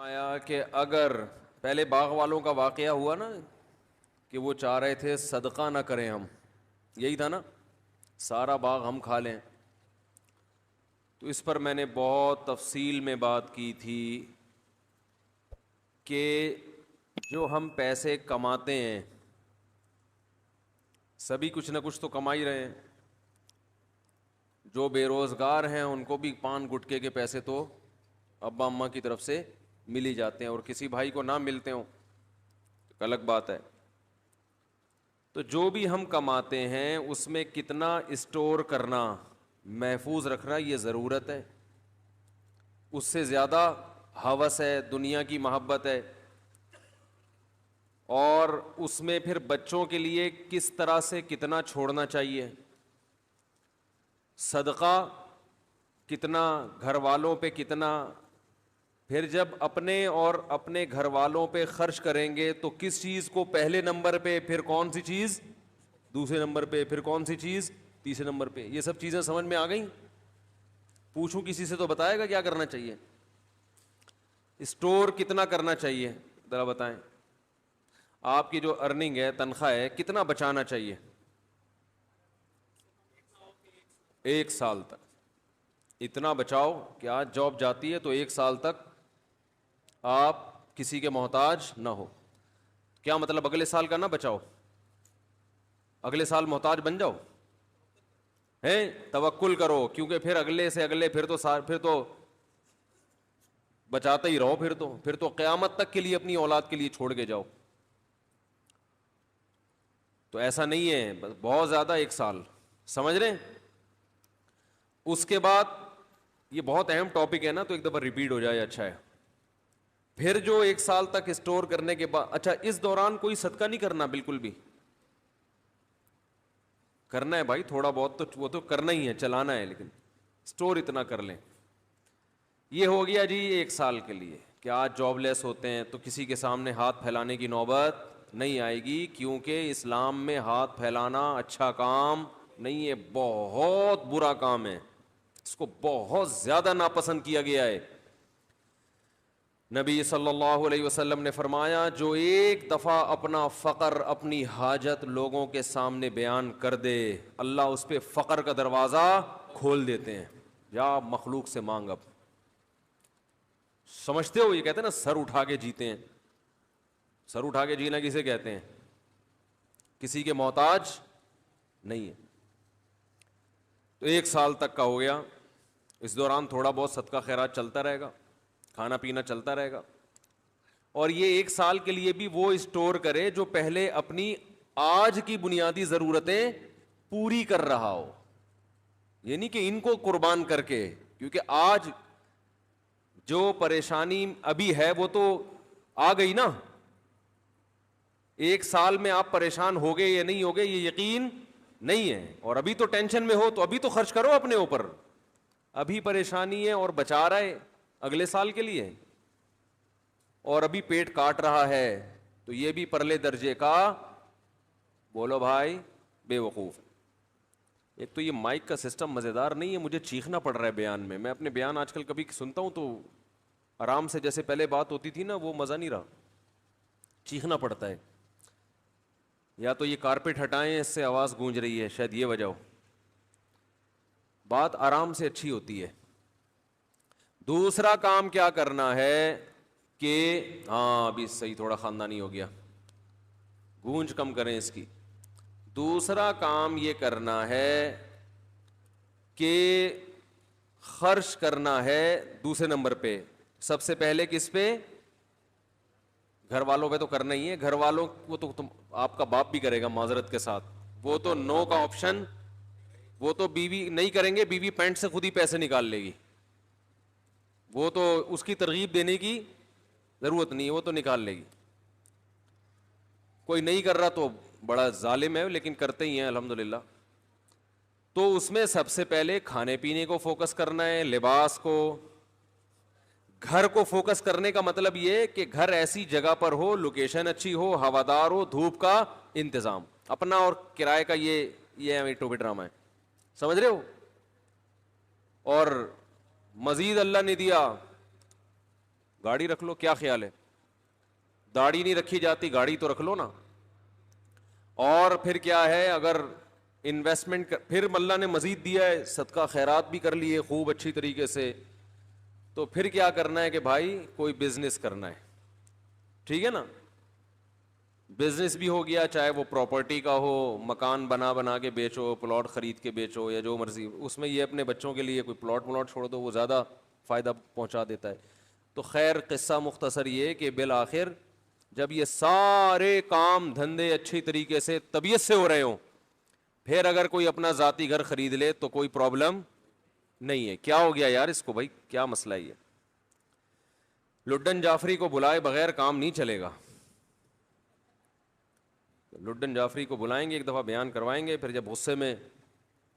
آیا کہ اگر پہلے باغ والوں کا واقعہ ہوا نا کہ وہ چاہ رہے تھے صدقہ نہ کریں ہم، یہی تھا نا، سارا باغ ہم کھا لیں. تو اس پر میں نے بہت تفصیل میں بات کی تھی کہ جو ہم پیسے کماتے ہیں، سبھی کچھ نہ کچھ تو کما ہی رہے ہیں. جو بے روزگار ہیں ان کو بھی پان گٹکے کے پیسے تو ابا اماں کی طرف سے مل ہی جاتے ہیں، اور کسی بھائی کو نہ ملتے ہوں تو الگ بات ہے. تو جو بھی ہم کماتے ہیں اس میں کتنا اسٹور کرنا، محفوظ رکھنا، یہ ضرورت ہے. اس سے زیادہ ہوس ہے، دنیا کی محبت ہے. اور اس میں پھر بچوں کے لیے کس طرح سے کتنا چھوڑنا چاہیے، صدقہ کتنا، گھر والوں پہ کتنا. پھر جب اپنے اور اپنے گھر والوں پہ خرچ کریں گے تو کس چیز کو پہلے نمبر پہ، پھر کون سی چیز دوسرے نمبر پہ، پھر کون سی چیز تیسرے نمبر پہ. یہ سب چیزیں سمجھ میں آ گئیں؟ پوچھوں کسی سے تو بتائے گا کیا کرنا چاہیے. اسٹور کتنا کرنا چاہیے ذرا بتائیں. آپ کی جو ارننگ ہے، تنخواہ ہے، کتنا بچانا چاہیے ایک سال تک؟ اتنا بچاؤ کہ آج جاب جاتی ہے تو ایک سال تک آپ کسی کے محتاج نہ ہو. کیا مطلب اگلے سال کا نہ بچاؤ، اگلے سال محتاج بن جاؤ؟ توکل کرو، کیونکہ پھر اگلے سے اگلے پھر تو بچاتے ہی رہو. پھر تو قیامت تک کے لیے اپنی اولاد کے لیے چھوڑ کے جاؤ. تو ایسا نہیں ہے بس بہت زیادہ ایک سال، سمجھ رہے ہیں؟ اس کے بعد یہ بہت اہم ٹاپک ہے نا، تو ایک دفعہ ریپیٹ ہو جائے اچھا ہے. پھر جو ایک سال تک اسٹور کرنے کے بعد، اچھا اس دوران کوئی صدقہ نہیں کرنا، بالکل بھی کرنا ہے بھائی تھوڑا بہت، تو وہ تو کرنا ہی ہے، چلانا ہے، لیکن اسٹور اتنا کر لیں. یہ ہو گیا جی ایک سال کے لیے کہ آج جاب لیس ہوتے ہیں تو کسی کے سامنے ہاتھ پھیلانے کی نوبت نہیں آئے گی، کیونکہ اسلام میں ہاتھ پھیلانا اچھا کام نہیں ہے، بہت برا کام ہے. اس کو بہت زیادہ ناپسند کیا گیا ہے. نبی صلی اللہ علیہ وسلم نے فرمایا جو ایک دفعہ اپنا فقر، اپنی حاجت لوگوں کے سامنے بیان کر دے، اللہ اس پہ فقر کا دروازہ کھول دیتے ہیں. یا مخلوق سے مانگ. اب سمجھتے ہو؟ یہ کہتے ہیں نا سر اٹھا کے جیتے ہیں. سر اٹھا کے جینا کسے کہتے ہیں؟ کسی کے محتاج نہیں ہے. تو ایک سال تک کا ہو گیا. اس دوران تھوڑا بہت صدقہ خیرات چلتا رہے گا، کھانا پینا چلتا رہے گا. اور یہ ایک سال کے لیے بھی وہ اسٹور کرے جو پہلے اپنی آج کی بنیادی ضرورتیں پوری کر رہا ہو، یعنی کہ ان کو قربان کر کے، کیونکہ آج جو پریشانی ابھی ہے وہ تو آ گئی نا. ایک سال میں آپ پریشان ہو گئے یا نہیں ہو گئے یہ یقین نہیں ہے، اور ابھی تو ٹینشن میں ہو تو ابھی تو خرچ کرو اپنے اوپر. ابھی پریشانی ہے اور بچا رہا ہے اگلے سال کے لیے، اور ابھی پیٹ کاٹ رہا ہے تو یہ بھی پرلے درجے کا، بولو بھائی، بے وقوف. ایک تو یہ مائک کا سسٹم مزیدار نہیں ہے، مجھے چیخنا پڑ رہا ہے بیان میں. میں اپنے بیان آج کل کبھی سنتا ہوں تو آرام سے جیسے پہلے بات ہوتی تھی نا وہ مزہ نہیں رہا، چیخنا پڑتا ہے. یا تو یہ کارپیٹ ہٹائیں، اس سے آواز گونج رہی ہے، شاید یہ وجہ ہو. بات آرام سے اچھی ہوتی ہے. دوسرا کام کیا کرنا ہے کہ ابھی صحیح تھوڑا خاندانی ہو گیا، گونج کم کریں اس کی. دوسرا کام یہ کرنا ہے کہ خرچ کرنا ہے دوسرے نمبر پہ. سب سے پہلے کس پہ؟ گھر والوں پہ تو کرنا ہی ہے. گھر والوں کو تو آپ کا باپ بھی کرے گا معذرت کے ساتھ، وہ تو نو کا آپشن، وہ تو بیوی نہیں کریں گے، بیوی پینٹ سے خود ہی پیسے نکال لے گی، وہ تو اس کی ترغیب دینے کی ضرورت نہیں ہے، وہ تو نکال لے گی. کوئی نہیں کر رہا تو بڑا ظالم ہے، لیکن کرتے ہی ہیں الحمدللہ. تو اس میں سب سے پہلے کھانے پینے کو فوکس کرنا ہے، لباس کو. گھر کو فوکس کرنے کا مطلب یہ کہ گھر ایسی جگہ پر ہو، لوکیشن اچھی ہو، ہوادار ہو، دھوپ کا انتظام. اپنا اور کرائے کا یہ ٹوپی ڈرامہ ہے، سمجھ رہے ہو؟ اور مزید اللہ نے دیا گاڑی رکھ لو, کیا خیال ہے؟ داڑھی نہیں رکھی جاتی, گاڑی تو رکھ لو نا. اور پھر کیا ہے, اگر انویسٹمنٹ پھر اللہ نے مزید دیا ہے, صدقہ خیرات بھی کر لیے خوب اچھی طریقے سے, تو پھر کیا کرنا ہے کہ بھائی کوئی بزنس کرنا ہے, ٹھیک ہے نا. بزنس بھی ہو گیا, چاہے وہ پراپرٹی کا ہو, مکان بنا کے بیچو, پلاٹ خرید کے بیچو, یا جو مرضی. اس میں یہ اپنے بچوں کے لیے کوئی پلاٹ چھوڑ دو, وہ زیادہ فائدہ پہنچا دیتا ہے. تو خیر قصہ مختصر یہ کہ بالآخر جب یہ سارے کام دھندے اچھی طریقے سے طبیعت سے ہو رہے ہوں, پھر اگر کوئی اپنا ذاتی گھر خرید لے تو کوئی پرابلم نہیں ہے. کیا ہو گیا یار اس کو, بھائی کیا مسئلہ ہے یہ؟ لڈن جعفری کو بلائے بغیر کام نہیں چلے گا. لڈن جعفری کو بلائیں گے, ایک دفعہ بیان کروائیں گے, پھر جب غصے میں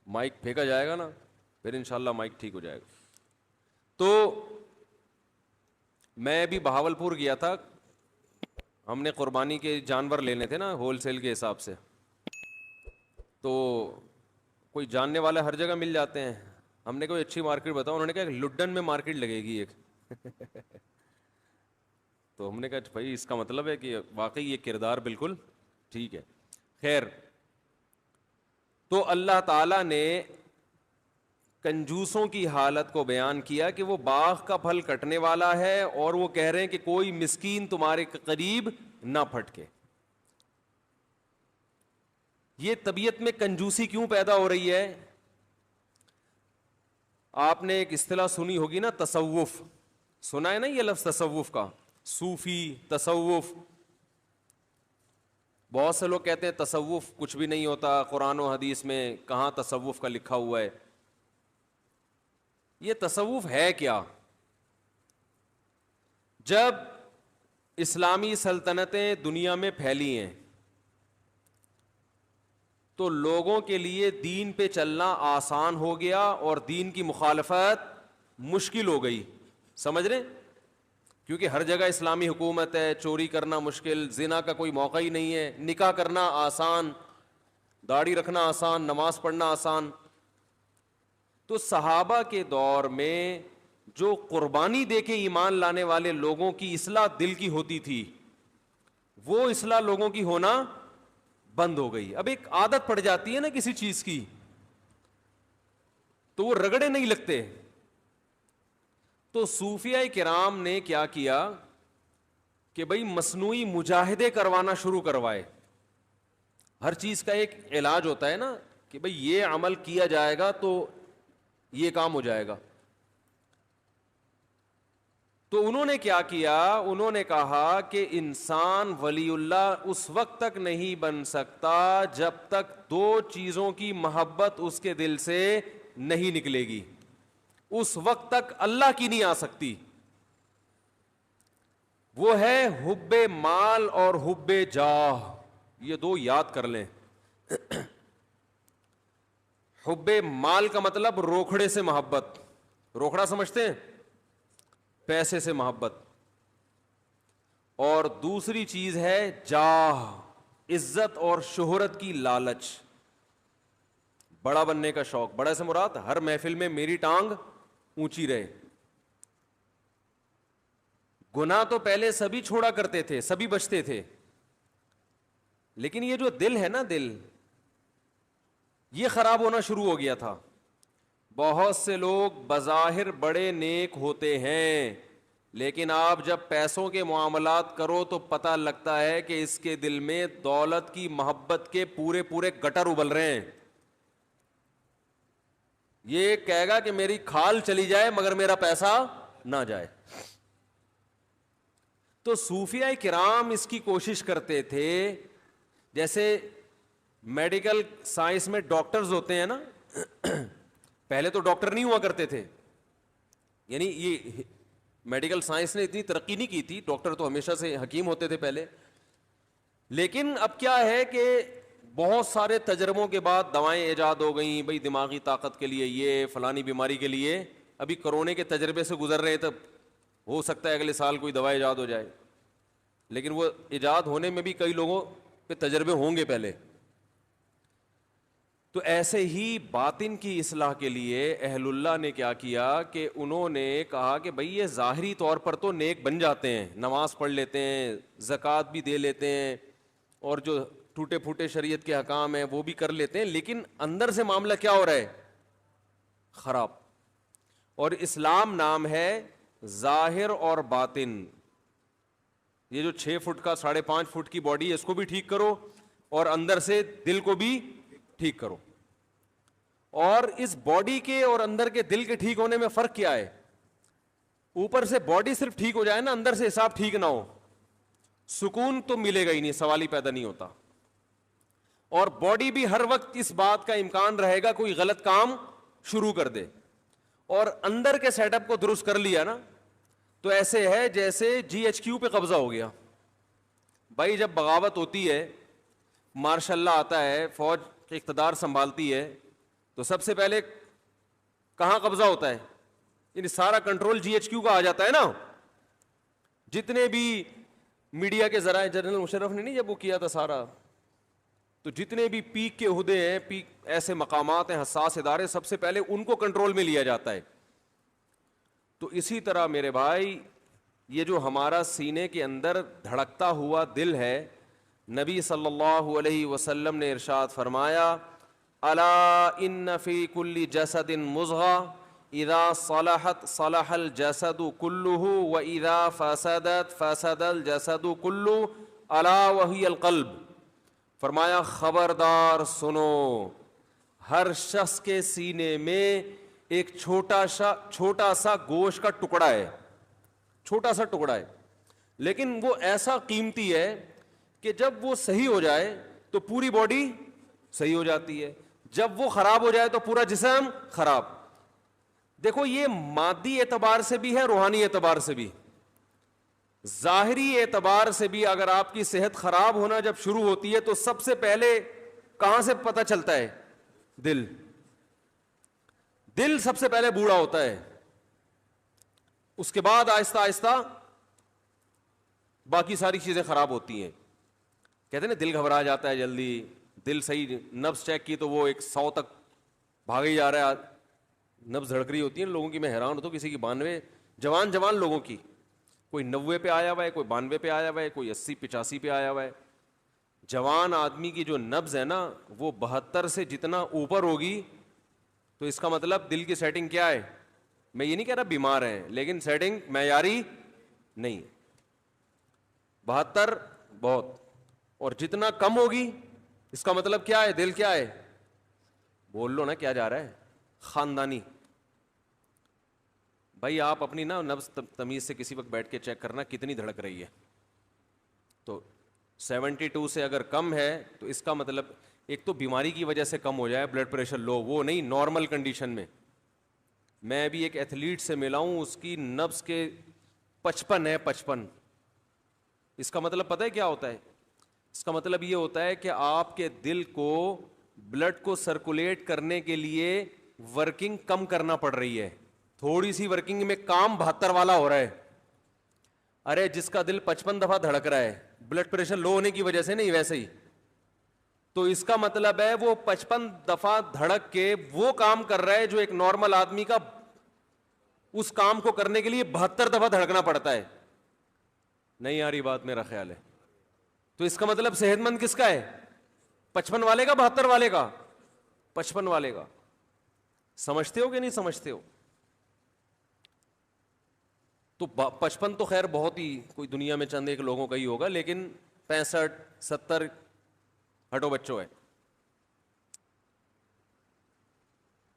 مائک پھینکا جائے گا نا, پھر انشاءاللہ مائک ٹھیک ہو جائے گا. تو میں بھی بہاولپور گیا تھا, ہم نے قربانی کے جانور لینے تھے نا ہول سیل کے حساب سے. تو کوئی جاننے والے ہر جگہ مل جاتے ہیں. ہم نے کوئی اچھی مارکیٹ بتاؤ, انہوں نے کہا لڈن میں مارکیٹ لگے گی ایک. تو ہم نے کہا بھائی اس کا مطلب ہے کہ واقعی یہ کردار بالکل ٹھیک ہے. خیر, تو اللہ تعالیٰ نے کنجوسوں کی حالت کو بیان کیا کہ وہ باغ کا پھل کٹنے والا ہے, اور وہ کہہ رہے ہیں کہ کوئی مسکین تمہارے قریب نہ پھٹکے. یہ طبیعت میں کنجوسی کیوں پیدا ہو رہی ہے؟ آپ نے ایک اصطلاح سنی ہوگی نا, تصوف. سنا ہے نا یہ لفظ تصوف کا, صوفی تصوف. بہت سے لوگ کہتے ہیں تصوف کچھ بھی نہیں ہوتا, قرآن و حدیث میں کہاں تصوف کا لکھا ہوا ہے. یہ تصوف ہے کیا؟ جب اسلامی سلطنتیں دنیا میں پھیلی ہیں تو لوگوں کے لیے دین پہ چلنا آسان ہو گیا اور دین کی مخالفت مشکل ہو گئی. سمجھ رہے؟ کیونکہ ہر جگہ اسلامی حکومت ہے, چوری کرنا مشکل, زنا کا کوئی موقع ہی نہیں ہے, نکاح کرنا آسان, داڑھی رکھنا آسان, نماز پڑھنا آسان. تو صحابہ کے دور میں جو قربانی دے کے ایمان لانے والے لوگوں کی اصلاح دل کی ہوتی تھی, وہ اصلاح لوگوں کی ہونا بند ہو گئی. اب ایک عادت پڑ جاتی ہے نا کسی چیز کی, تو وہ رگڑے نہیں لگتے. تو صوفیاء کرام نے کیا کیا کہ بھئی مصنوعی مجاہدے کروانا شروع کروائے. ہر چیز کا ایک علاج ہوتا ہے نا کہ بھئی یہ عمل کیا جائے گا تو یہ کام ہو جائے گا. تو انہوں نے کیا کیا, انہوں نے کہا کہ انسان ولی اللہ اس وقت تک نہیں بن سکتا جب تک دو چیزوں کی محبت اس کے دل سے نہیں نکلے گی. اس وقت تک اللہ کی نہیں آ سکتی. وہ ہے حب مال اور حب جاہ. یہ دو یاد کر لیں. حب مال کا مطلب روکھڑے سے محبت, روکھڑا سمجھتے ہیں, پیسے سے محبت. اور دوسری چیز ہے جاہ, عزت اور شہرت کی لالچ, بڑا بننے کا شوق. بڑا سے مراد ہر محفل میں میری ٹانگ اونچی رہے. گناہ تو پہلے سبھی چھوڑا کرتے تھے, سبھی بچتے تھے, لیکن یہ جو دل ہے نا, دل یہ خراب ہونا شروع ہو گیا تھا. بہت سے لوگ بظاہر بڑے نیک ہوتے ہیں, لیکن آپ جب پیسوں کے معاملات کرو تو پتہ لگتا ہے کہ اس کے دل میں دولت کی محبت کے پورے پورے گٹر ابل رہے ہیں. یہ کہے گا کہ میری کھال چلی جائے مگر میرا پیسہ نہ جائے. تو صوفیاء کرام اس کی کوشش کرتے تھے. جیسے میڈیکل سائنس میں ڈاکٹرز ہوتے ہیں نا, پہلے تو ڈاکٹر نہیں ہوا کرتے تھے, یعنی یہ میڈیکل سائنس نے اتنی ترقی نہیں کی تھی, ڈاکٹر تو ہمیشہ سے حکیم ہوتے تھے پہلے. لیکن اب کیا ہے کہ بہت سارے تجربوں کے بعد دوائیں ایجاد ہو گئیں, بھئی دماغی طاقت کے لیے, یہ فلانی بیماری کے لیے. ابھی کرونے کے تجربے سے گزر رہے ہیں, تب ہو سکتا ہے اگلے سال کوئی دوا ایجاد ہو جائے, لیکن وہ ایجاد ہونے میں بھی کئی لوگوں پہ تجربے ہوں گے پہلے. تو ایسے ہی باطن کی اصلاح کے لیے اہل اللہ نے کیا کیا کہ انہوں نے کہا کہ بھئی یہ ظاہری طور پر تو نیک بن جاتے ہیں, نماز پڑھ لیتے ہیں, زکوٰۃ بھی دے لیتے ہیں, اور جو ٹوٹے پھوٹے شریعت کے احکام ہیں وہ بھی کر لیتے ہیں, لیکن اندر سے معاملہ کیا ہو رہا ہے؟ خراب. اور اسلام نام ہے ظاہر اور باطن. یہ جو 6 فٹ کا 5.5 فٹ کی باڈی ہے اس کو بھی ٹھیک کرو, اور اندر سے دل کو بھی ٹھیک کرو. اور اس باڈی کے اور اندر کے دل کے ٹھیک ہونے میں فرق کیا ہے؟ اوپر سے باڈی صرف ٹھیک ہو جائے نا, اندر سے حساب ٹھیک نہ ہو, سکون تو ملے گا ہی نہیں, سوال ہی پیدا نہیں ہوتا. اور باڈی بھی ہر وقت اس بات کا امکان رہے گا کوئی غلط کام شروع کر دے. اور اندر کے سیٹ اپ کو درست کر لیا نا تو ایسے ہے جیسے GHQ پہ قبضہ ہو گیا. بھائی جب بغاوت ہوتی ہے, مارشاء اللہ آتا ہے, فوج اقتدار سنبھالتی ہے, تو سب سے پہلے کہاں قبضہ ہوتا ہے؟ یعنی سارا کنٹرول GHQ کا آ جاتا ہے نا. جتنے بھی میڈیا کے ذرائع, جنرل مشرف نے نہیں جب وہ کیا تھا سارا, تو جتنے بھی پیک کے عہدے ہیں, پیک ایسے مقامات ہیں, حساس ادارے, سب سے پہلے ان کو کنٹرول میں لیا جاتا ہے. تو اسی طرح میرے بھائی یہ جو ہمارا سینے کے اندر دھڑکتا ہوا دل ہے, نبی صلی اللہ علیہ وسلم نے ارشاد فرمایا الا ان فی کل جسد مضغہ اذا صلحت صلح الجسد كله واذا فسدت فسد الجسد كله الا وهي القلب. فرمایا خبردار سنو, ہر شخص کے سینے میں ایک چھوٹا سا گوشت کا ٹکڑا ہے, چھوٹا سا ٹکڑا ہے, لیکن وہ ایسا قیمتی ہے کہ جب وہ صحیح ہو جائے تو پوری باڈی صحیح ہو جاتی ہے, جب وہ خراب ہو جائے تو پورا جسم خراب. دیکھو یہ مادی اعتبار سے بھی ہے, روحانی اعتبار سے بھی. ظاہری اعتبار سے بھی اگر آپ کی صحت خراب ہونا جب شروع ہوتی ہے تو سب سے پہلے کہاں سے پتہ چلتا ہے؟ دل. دل سب سے پہلے بوڑھا ہوتا ہے, اس کے بعد آہستہ آہستہ باقی ساری چیزیں خراب ہوتی ہیں. کہتے ہیں نا دل گھبرا جاتا ہے جلدی, دل صحیح نبض چیک کی تو وہ 100 تک بھاگ ہی جا رہا ہے, نبض دھڑک رہی ہوتی ہے لوگوں کی. میں حیران ہوتا ہوں, کسی کی 92, جوان لوگوں کی, کوئی 90 پہ آیا ہوا ہے, کوئی 92 پہ آیا ہوا ہے, کوئی 80-85 پہ آیا ہوا ہے. جوان آدمی کی جو نبض ہے نا وہ 72 سے جتنا اوپر ہوگی تو اس کا مطلب دل کی سیٹنگ کیا ہے؟ میں یہ نہیں کہہ رہا بیمار ہیں, لیکن سیٹنگ معیاری نہیں. 72 بہت, اور جتنا کم ہوگی اس کا مطلب کیا ہے؟ دل کیا ہے؟ بول لو نا کیا جا رہا ہے؟ خاندانی. بھائی آپ اپنی نا نبض تمیز سے کسی وقت بیٹھ کے چیک کرنا کتنی دھڑک رہی ہے. تو 72 سے اگر کم ہے تو اس کا مطلب ایک تو بیماری کی وجہ سے کم ہو جائے, بلڈ پریشر لو, وہ نہیں, نارمل کنڈیشن میں. میں ابھی ایک ایتھلیٹ سے ملا ہوں, اس کی نبض کے 55 ہے, 55. اس کا مطلب پتہ ہے کیا ہوتا ہے؟ اس کا مطلب یہ ہوتا ہے کہ آپ کے دل کو بلڈ کو سرکولیٹ کرنے کے لیے ورکنگ کم کرنا پڑ رہی ہے. تھوڑی سی ورکنگ میں کام 72 والا ہو رہا ہے. ارے جس کا دل 55 دفعہ دھڑک رہا ہے, بلڈ پریشر لو ہونے کی وجہ سے نہیں, ویسے ہی, تو اس کا مطلب ہے وہ 55 دفعہ دھڑک کے وہ کام کر رہا ہے جو ایک نارمل آدمی کا اس کام کو کرنے کے لیے 72 دفعہ دھڑکنا پڑتا ہے. نہیں آ رہی بات, میرا خیال ہے. تو اس کا مطلب صحت مند کس کا ہے؟ 55 والے کا, 72 والے کا؟ 55 والے کا. سمجھتے ہو کہ نہیں سمجھتے ہو؟ تو 55 تو خیر بہت ہی, کوئی دنیا میں چند ایک لوگوں کا ہی ہوگا, لیکن 65 70 ہٹو بچوں ہے.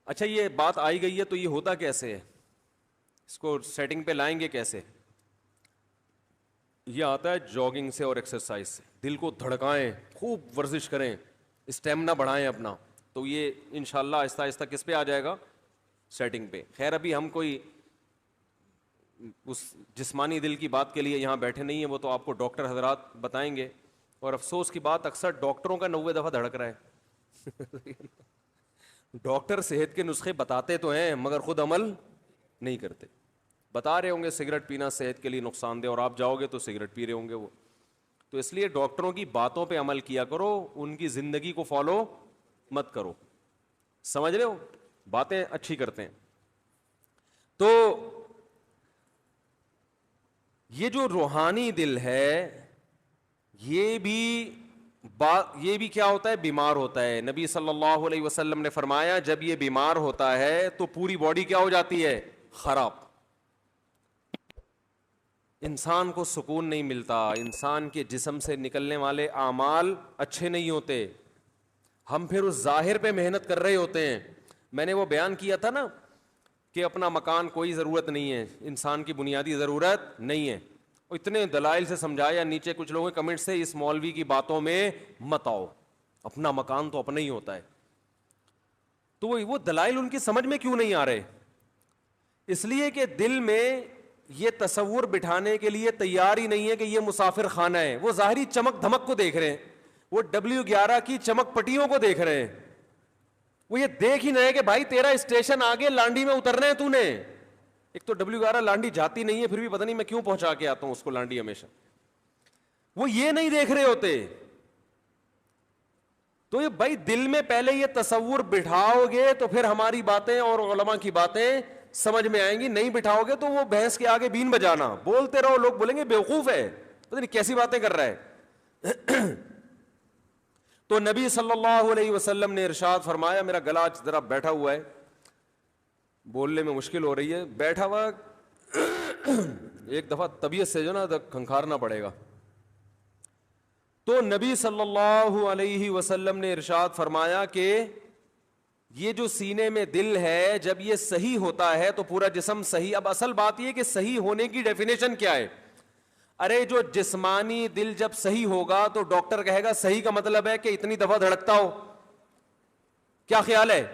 اچھا یہ بات آئی گئی ہے تو یہ ہوتا کیسے ہے, اس کو سیٹنگ پہ لائیں گے کیسے؟ یہ آتا ہے جاگنگ سے اور ایکسرسائز سے. دل کو دھڑکائیں, خوب ورزش کریں, اسٹیمنا بڑھائیں اپنا, تو یہ انشاءاللہ آہستہ آہستہ کس پہ آ جائے گا؟ سیٹنگ پہ. خیر ابھی ہم کوئی اس جسمانی دل کی بات کے لیے یہاں بیٹھے نہیں ہیں, وہ تو آپ کو ڈاکٹر حضرات بتائیں گے. اور افسوس کی بات, اکثر ڈاکٹروں کا 90 دفعہ دھڑک رہا ہے. ڈاکٹر صحت کے نسخے بتاتے تو ہیں مگر خود عمل نہیں کرتے. بتا رہے ہوں گے سگریٹ پینا صحت کے لیے نقصان دہ, اور آپ جاؤ گے تو سگریٹ پی رہے ہوں گے وہ. تو اس لیے ڈاکٹروں کی باتوں پہ عمل کیا کرو, ان کی زندگی کو فالو مت کرو. سمجھ رہے ہو؟ باتیں اچھی کرتے ہیں. تو یہ جو روحانی دل ہے یہ بھی کیا ہوتا ہے؟ بیمار ہوتا ہے. نبی صلی اللہ علیہ وسلم نے فرمایا جب یہ بیمار ہوتا ہے تو پوری باڈی کیا ہو جاتی ہے؟ خراب. انسان کو سکون نہیں ملتا, انسان کے جسم سے نکلنے والے اعمال اچھے نہیں ہوتے. ہم پھر اس ظاہر پہ محنت کر رہے ہوتے ہیں. میں نے وہ بیان کیا تھا نا کہ اپنا مکان کوئی ضرورت نہیں ہے, انسان کی بنیادی ضرورت نہیں ہے. اتنے دلائل سے سمجھایا, نیچے کچھ لوگوں کے کمنٹ سے اس مولوی کی باتوں میں مت آؤ, اپنا مکان تو اپنا ہی ہوتا ہے. تو وہ دلائل ان کی سمجھ میں کیوں نہیں آ رہے؟ اس لیے کہ دل میں یہ تصور بٹھانے کے لیے تیار ہی نہیں ہے کہ یہ مسافر خانہ ہے. وہ ظاہری چمک دھمک کو دیکھ رہے ہیں, وہ W11 کی چمک پٹیوں کو دیکھ رہے ہیں. وہ یہ دیکھ ہی نہیں ہے کہ بھائی تیرا اسٹیشن آگے لانڈی میں اترنا ہے تو نے. ایک تو W11 لانڈی جاتی نہیں ہے, پھر بھی پتہ نہیں میں کیوں پہنچا کے آتا ہوں اس کو لانڈی ہمیشہ. وہ یہ نہیں دیکھ رہے ہوتے. تو یہ بھائی دل میں پہلے یہ تصور بٹھاؤ گے تو پھر ہماری باتیں اور علماء کی باتیں سمجھ میں آئیں گی. نہیں بٹھاؤ گے تو وہ بھینس کے آگے بین بجانا, بولتے رہو, لوگ بولیں گے بیوقوف ہے, پتہ نہیں کیسی باتیں کر رہا ہے. تو نبی صلی اللہ علیہ وسلم نے ارشاد فرمایا, میرا گلا ذرا بیٹھا ہوا ہے, بولنے میں مشکل ہو رہی ہے, بیٹھا ہوا ایک دفعہ طبیعت سے جو نا کھنکھارنا پڑے گا. تو نبی صلی اللہ علیہ وسلم نے ارشاد فرمایا کہ یہ جو سینے میں دل ہے جب یہ صحیح ہوتا ہے تو پورا جسم صحیح. اب اصل بات یہ کہ صحیح ہونے کی ڈیفینیشن کیا ہے؟ ارے جو جسمانی دل جب صحیح ہوگا تو ڈاکٹر کہے گا صحیح کا مطلب ہے کہ اتنی دفعہ دھڑکتا ہو. کیا خیال ہے؟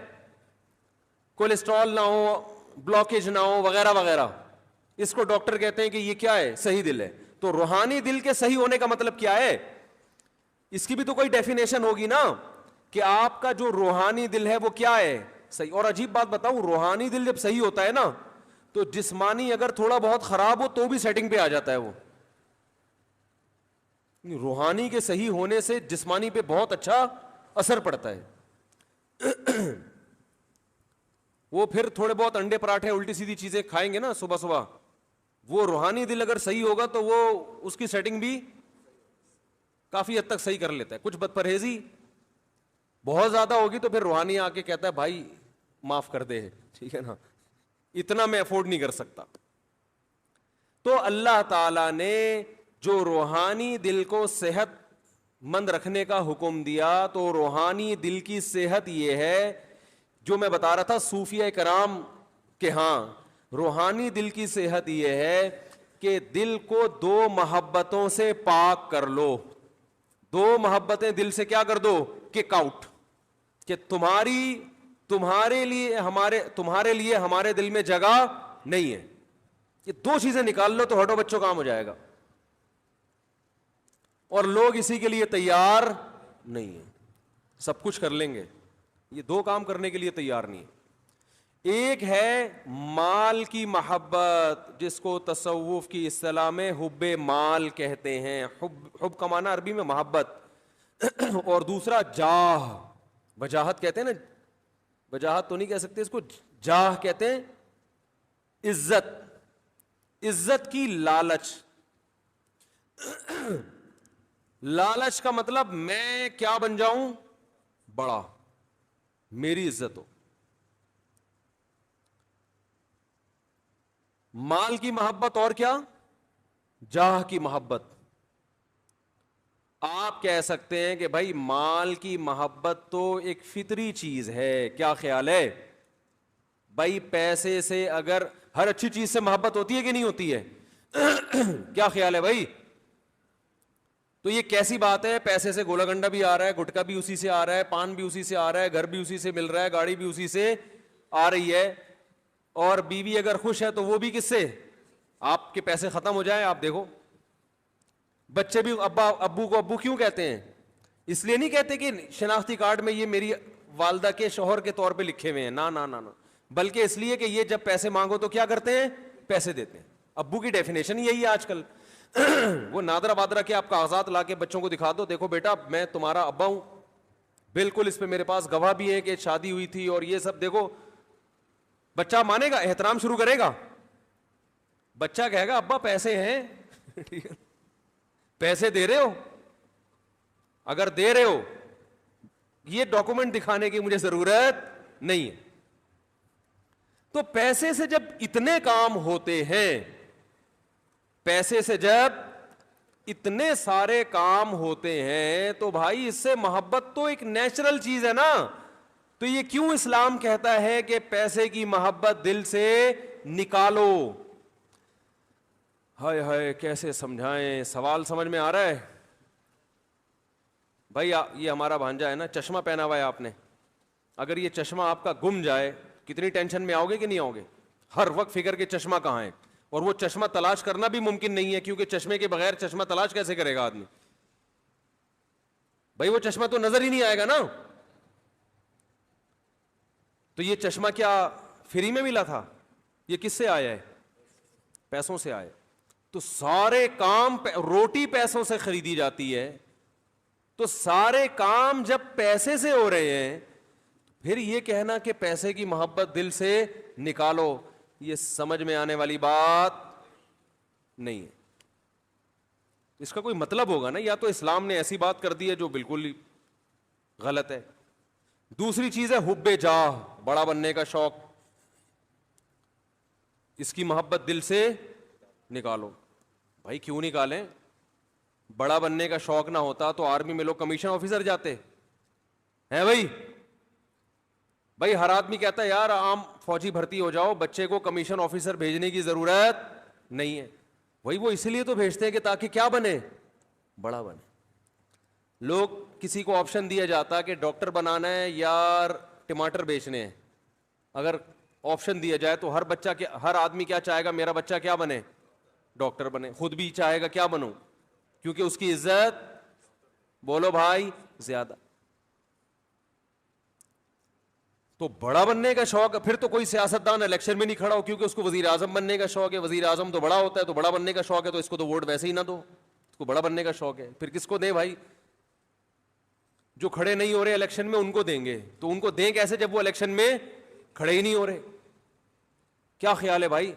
کولیسٹرول نہ ہو, بلاکیج نہ ہو, وغیرہ وغیرہ. اس کو ڈاکٹر کہتے ہیں کہ یہ کیا ہے؟ صحیح دل ہے. تو روحانی دل کے صحیح ہونے کا مطلب کیا ہے؟ اس کی بھی تو کوئی ڈیفینیشن ہوگی نا کہ آپ کا جو روحانی دل ہے وہ کیا ہے؟ صحیح. اور عجیب بات بتاؤں, روحانی دل جب صحیح ہوتا ہے نا تو جسمانی اگر تھوڑا بہت خراب ہو تو بھی سیٹنگ پہ آ جاتا ہے. وہ روحانی کے صحیح ہونے سے جسمانی پہ بہت اچھا اثر پڑتا ہے. وہ پھر تھوڑے بہت انڈے پراٹھے الٹی سیدھی چیزیں کھائیں گے نا صبح صبح, وہ روحانی دل اگر صحیح ہوگا تو وہ اس کی سیٹنگ بھی کافی حد تک صحیح کر لیتا ہے. کچھ بد پرہیزی بہت زیادہ ہوگی تو پھر روحانی آ کے کہتا ہے بھائی معاف کر دے, ٹھیک ہے نا, اتنا میں افورڈ نہیں کر سکتا. تو اللہ تعالی نے جو روحانی دل کو صحت مند رکھنے کا حکم دیا, تو روحانی دل کی صحت یہ ہے جو میں بتا رہا تھا صوفیہ کرام کہ ہاں روحانی دل کی صحت یہ ہے کہ دل کو دو محبتوں سے پاک کر لو. دو محبتیں دل سے کیا کر دو؟ Kick out. کہ تمہارے لیے ہمارے دل میں جگہ نہیں ہے. یہ دو چیزیں نکال لو تو ہٹو بچوں کام ہو جائے گا. اور لوگ اسی کے لیے تیار نہیں ہیں. سب کچھ کر لیں گے, یہ دو کام کرنے کے لیے تیار نہیں ہے. ایک ہے مال کی محبت, جس کو تصوف کی اصطلاح میں حب مال کہتے ہیں. حب کا معنی عربی میں محبت. اور دوسرا جاہ, وجاہت کہتے ہیں نا, وجاہت تو نہیں کہہ سکتے اس کو, جاہ کہتے ہیں عزت. عزت کی لالچ. لالچ کا مطلب میں کیا بن جاؤں؟ بڑا, میری عزت ہو. مال کی محبت اور کیا؟ جاہ کی محبت. آپ کہہ سکتے ہیں کہ بھائی مال کی محبت تو ایک فطری چیز ہے, کیا خیال ہے بھائی؟ پیسے سے اگر ہر اچھی چیز سے محبت ہوتی ہے کہ نہیں ہوتی ہے؟ کیا خیال ہے بھائی؟ تو یہ کیسی بات ہے؟ پیسے سے گولا گنڈا بھی آ رہا ہے, گٹکا بھی اسی سے آ رہا ہے, پان بھی اسی سے آ رہا ہے, گھر بھی اسی سے مل رہا ہے, گاڑی بھی اسی سے آ رہی ہے, اور بیوی اگر خوش ہے تو وہ بھی کس سے؟ آپ کے پیسے ختم ہو جائیں. آپ دیکھو بچے بھی ابو کو ابو کیوں کہتے ہیں؟ اس لیے نہیں کہتے کہ شناختی کارڈ میں یہ میری والدہ کے شوہر کے طور پہ لکھے ہوئے ہیں, نا نا نا نا, بلکہ اس لیے کہ یہ جب پیسے مانگو تو کیا کرتے ہیں؟ پیسے دیتے ہیں. ابو کی ڈیفینیشن یہی ہے آج کل. وہ نادرا بادرا کے آپ کاغذات لا کے بچوں کو دکھا دو, دیکھو بیٹا میں تمہارا ابا ہوں, بالکل اس پہ میرے پاس گواہ بھی ہے کہ شادی ہوئی تھی اور یہ سب. دیکھو بچہ مانے گا, احترام شروع کرے گا, بچہ کہے گا ابا پیسے ہیں پیسے دے رہے ہو, اگر دے رہے ہو یہ ڈاکومنٹ دکھانے کی مجھے ضرورت نہیں ہے. تو پیسے سے جب اتنے کام ہوتے ہیں, پیسے سے جب اتنے سارے کام ہوتے ہیں, تو بھائی اس سے محبت تو ایک نیچرل چیز ہے نا. تو یہ کیوں اسلام کہتا ہے کہ پیسے کی محبت دل سے نکالو؟ ہائے ہائے کیسے سمجھائیں, سوال سمجھ میں آ رہا ہے بھائی؟ یہ ہمارا بھانجا ہے نا, چشمہ پہنا ہوا ہے آپ نے, اگر یہ چشمہ آپ کا گم جائے کتنی ٹینشن میں آؤ گے کہ نہیں آؤ گے؟ ہر وقت فکر کے چشمہ کہاں ہے, اور وہ چشمہ تلاش کرنا بھی ممکن نہیں ہے, کیونکہ چشمے کے بغیر چشمہ تلاش کیسے کرے گا آدمی؟ بھائی وہ چشمہ تو نظر ہی نہیں آئے گا نا. تو یہ چشمہ کیا فری میں ملا تھا؟ یہ کس سے آیا ہے؟ پیسوں سے آئے. تو سارے کام, روٹی پیسوں سے خریدی جاتی ہے, تو سارے کام جب پیسے سے ہو رہے ہیں, پھر یہ کہنا کہ پیسے کی محبت دل سے نکالو, یہ سمجھ میں آنے والی بات نہیں ہے. اس کا کوئی مطلب ہوگا نا, یا تو اسلام نے ایسی بات کر دی ہے جو بالکل ہی غلط ہے. دوسری چیز ہے حب جاہ, بڑا بننے کا شوق, اس کی محبت دل سے نکالو. بھائی کیوں نکالیں؟ بڑا بننے کا شوق نہ ہوتا تو آرمی میں لوگ کمیشن آفیسر جاتے ہیں بھائی. بھائی ہر آدمی کہتا ہے یار عام فوجی بھرتی ہو جاؤ, بچے کو کمیشن آفیسر بھیجنے کی ضرورت نہیں ہے. وہی وہ اس لیے تو بھیجتے ہیں کہ تاکہ کیا بنے, بڑا بنے. لوگ کسی کو آپشن دیا جاتا کہ ڈاکٹر بنانا ہے یا ٹماٹر بیچنے ہیں, اگر آپشن دیا جائے تو ہر آدمی کیا چاہے گا؟ میرا بچہ کیا بنے؟ ڈاکٹر بنے. خود بھی چاہے گا کیا بنوں, کیونکہ اس کی عزت, بولو بھائی, زیادہ. تو بڑا بننے کا شوق, پھر تو کوئی سیاستدان الیکشن میں نہیں کھڑا ہو کیونکہ اس کو وزیر اعظم بننے کا شوق ہے. وزیر اعظم تو بڑا ہوتا ہے, تو بڑا بننے کا شوق ہے, تو اس کو تو ووٹ ویسے ہی نہ دو, اس کو بڑا بننے کا شوق ہے. پھر کس کو دیں بھائی؟ جو کھڑے نہیں ہو رہے الیکشن میں ان کو دیں گے. تو ان کو دیں کیسے جب وہ الیکشن میں کھڑے ہی نہیں ہو رہے؟ کیا خیال ہے بھائی؟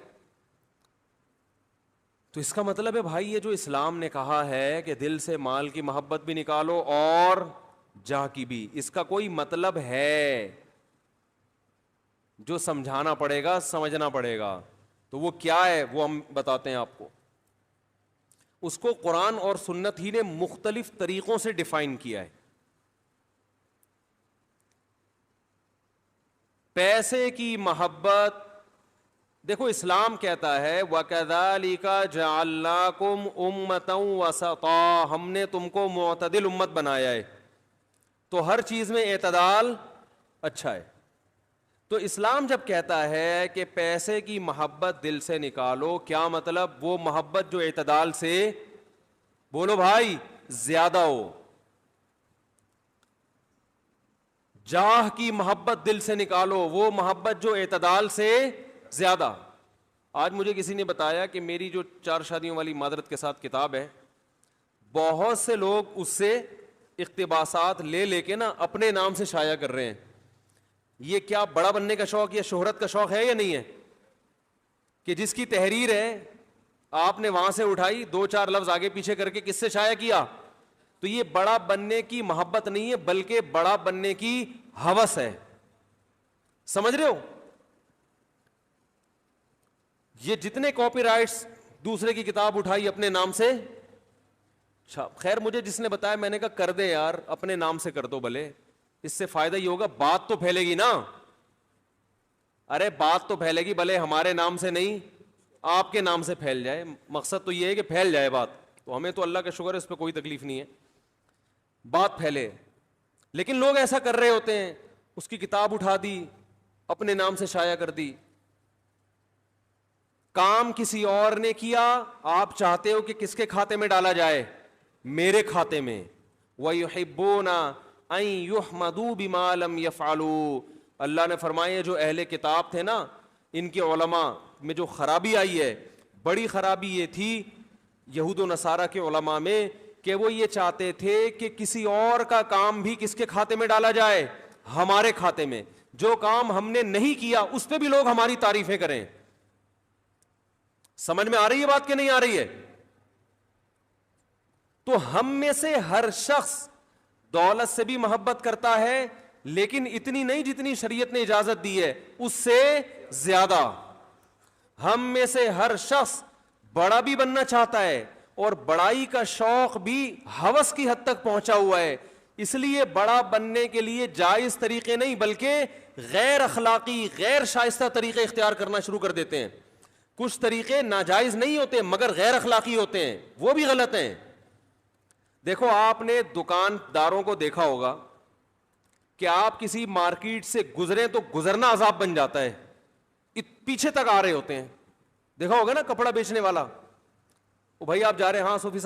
تو اس کا مطلب ہے بھائی یہ جو اسلام نے کہا ہے کہ دل سے مال کی محبت بھی نکالو اور جاہ کی بھی, اس کا کوئی مطلب ہے جو سمجھانا پڑے گا, سمجھنا پڑے گا. تو وہ کیا ہے وہ ہم بتاتے ہیں آپ کو. اس کو قرآن اور سنت ہی نے مختلف طریقوں سے ڈیفائن کیا ہے. پیسے کی محبت, دیکھو اسلام کہتا ہے وَكَذَلِكَ جَعَلْنَاكُمْ أُمَّةً وَسَطًا, ہم نے تم کو معتدل امت بنایا ہے. تو ہر چیز میں اعتدال اچھا ہے. تو اسلام جب کہتا ہے کہ پیسے کی محبت دل سے نکالو, کیا مطلب؟ وہ محبت جو اعتدال سے, بولو بھائی, زیادہ ہو. جاہ کی محبت دل سے نکالو, وہ محبت جو اعتدال سے زیادہ. آج مجھے کسی نے بتایا کہ میری جو 4 شادیوں والی معذرت کے ساتھ کتاب ہے, بہت سے لوگ اس سے اقتباسات لے کے نا اپنے نام سے شائع کر رہے ہیں. یہ کیا بڑا بننے کا شوق یا شہرت کا شوق ہے یا نہیں ہے؟ کہ جس کی تحریر ہے آپ نے وہاں سے اٹھائی, 2-4 لفظ آگے پیچھے کر کے کس سے شائع کیا. تو یہ بڑا بننے کی محبت نہیں ہے, بلکہ بڑا بننے کی ہوس ہے. سمجھ رہے ہو؟ یہ جتنے کاپی رائٹس دوسرے کی کتاب اٹھائی اپنے نام سے, خیر مجھے جس نے بتایا میں نے کہا کر دے یار, اپنے نام سے کر دو بھلے, اس سے فائدہ ہی ہوگا, بات تو پھیلے گی نا. ارے بات تو پھیلے گی, بھلے ہمارے نام سے نہیں آپ کے نام سے پھیل جائے, مقصد تو یہ ہے کہ پھیل جائے بات. تو ہمیں تو اللہ کا شکر ہے اس پہ کوئی تکلیف نہیں ہے, بات پھیلے. لیکن لوگ ایسا کر رہے ہوتے ہیں, اس کی کتاب اٹھا دی اپنے نام سے شائع کر دی. کام کسی اور نے کیا, آپ چاہتے ہو کہ کس کے کھاتے میں ڈالا جائے؟ میرے کھاتے میں. وَيُحِبُّونَ أَن يُحْمَدُوا بِمَا لَمْ يَفْعَلُوا. اللہ نے فرمایا جو اہل کتاب تھے نا, ان کے علماء میں جو خرابی آئی ہے, بڑی خرابی یہ تھی یہود و نصارہ کے علماء میں کہ وہ یہ چاہتے تھے کہ کسی اور کا کام بھی کس کے کھاتے میں ڈالا جائے؟ ہمارے کھاتے میں. جو کام ہم نے نہیں کیا اس پہ بھی لوگ ہماری تعریفیں کریں. سمجھ میں آ رہی ہے بات کہ نہیں آ رہی ہے؟ تو ہم میں سے ہر شخص دولت سے بھی محبت کرتا ہے, لیکن اتنی نہیں جتنی شریعت نے اجازت دی ہے, اس سے زیادہ. ہم میں سے ہر شخص بڑا بھی بننا چاہتا ہے اور بڑائی کا شوق بھی ہوس کی حد تک پہنچا ہوا ہے. اس لیے بڑا بننے کے لیے جائز طریقے نہیں بلکہ غیر اخلاقی, غیر شائستہ طریقے اختیار کرنا شروع کر دیتے ہیں. کچھ طریقے ناجائز نہیں ہوتے مگر غیر اخلاقی ہوتے ہیں, وہ بھی غلط ہیں. دیکھو, آپ نے دکانداروں کو دیکھا ہوگا کہ آپ کسی مارکیٹ سے گزریں تو گزرنا عذاب بن جاتا ہے, پیچھے تک آ رہے ہوتے ہیں. دیکھا ہوگا نا کپڑا بیچنے والا, او بھائی آپ جا رہے ہیں, ہاں صوفی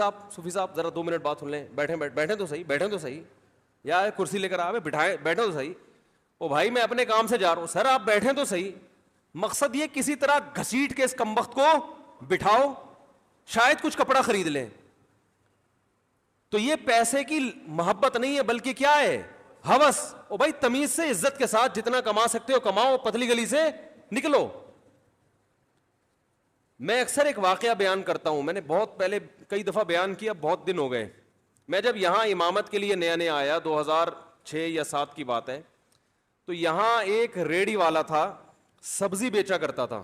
صاحب ذرا 2 منٹ بات سن لیں, بیٹھیں تو صحیح, یا کرسی لے کر آئے, بیٹھیں تو صحیح. او بھائی میں اپنے کام سے جا رہا ہوں, سر آپ بیٹھیں تو صحیح. مقصد یہ کسی طرح گھسیٹ کے اس کمبخت کو بٹھاؤ, شاید کچھ کپڑا خرید لیں. تو یہ پیسے کی محبت نہیں ہے بلکہ کیا ہے؟ ہوس. او بھائی تمیز سے عزت کے ساتھ جتنا کما سکتے ہو کماؤ, پتلی گلی سے نکلو. میں اکثر ایک واقعہ بیان کرتا ہوں, میں نے بہت پہلے کئی دفعہ بیان کیا, بہت دن ہو گئے. میں جب یہاں امامت کے لیے نیا آیا, 2006 یا 7 کی بات ہے, تو یہاں ایک ریڑھی والا تھا, سبزی بیچا کرتا تھا.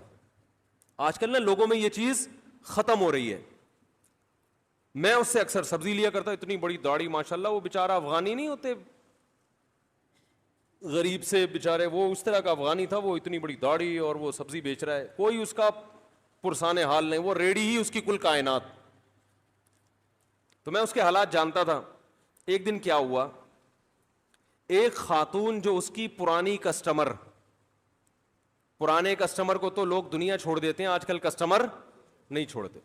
آج کل نا لوگوں میں یہ چیز ختم ہو رہی ہے. میں اس سے اکثر سبزی لیا کرتا, اتنی بڑی داڑھی ماشاءاللہ, وہ بیچارہ افغانی نہیں ہوتے غریب سے بیچارے, وہ اس طرح کا افغانی تھا, وہ اتنی بڑی داڑھی اور وہ سبزی بیچ رہا ہے, کوئی اس کا پرسان حال نہیں, وہ ریڑھی ہی اس کی کل کائنات. تو میں اس کے حالات جانتا تھا. ایک دن کیا ہوا, ایک خاتون جو اس کی پرانے کسٹمر کو تو لوگ دنیا چھوڑ دیتے ہیں, آج کل کسٹمر نہیں چھوڑتے.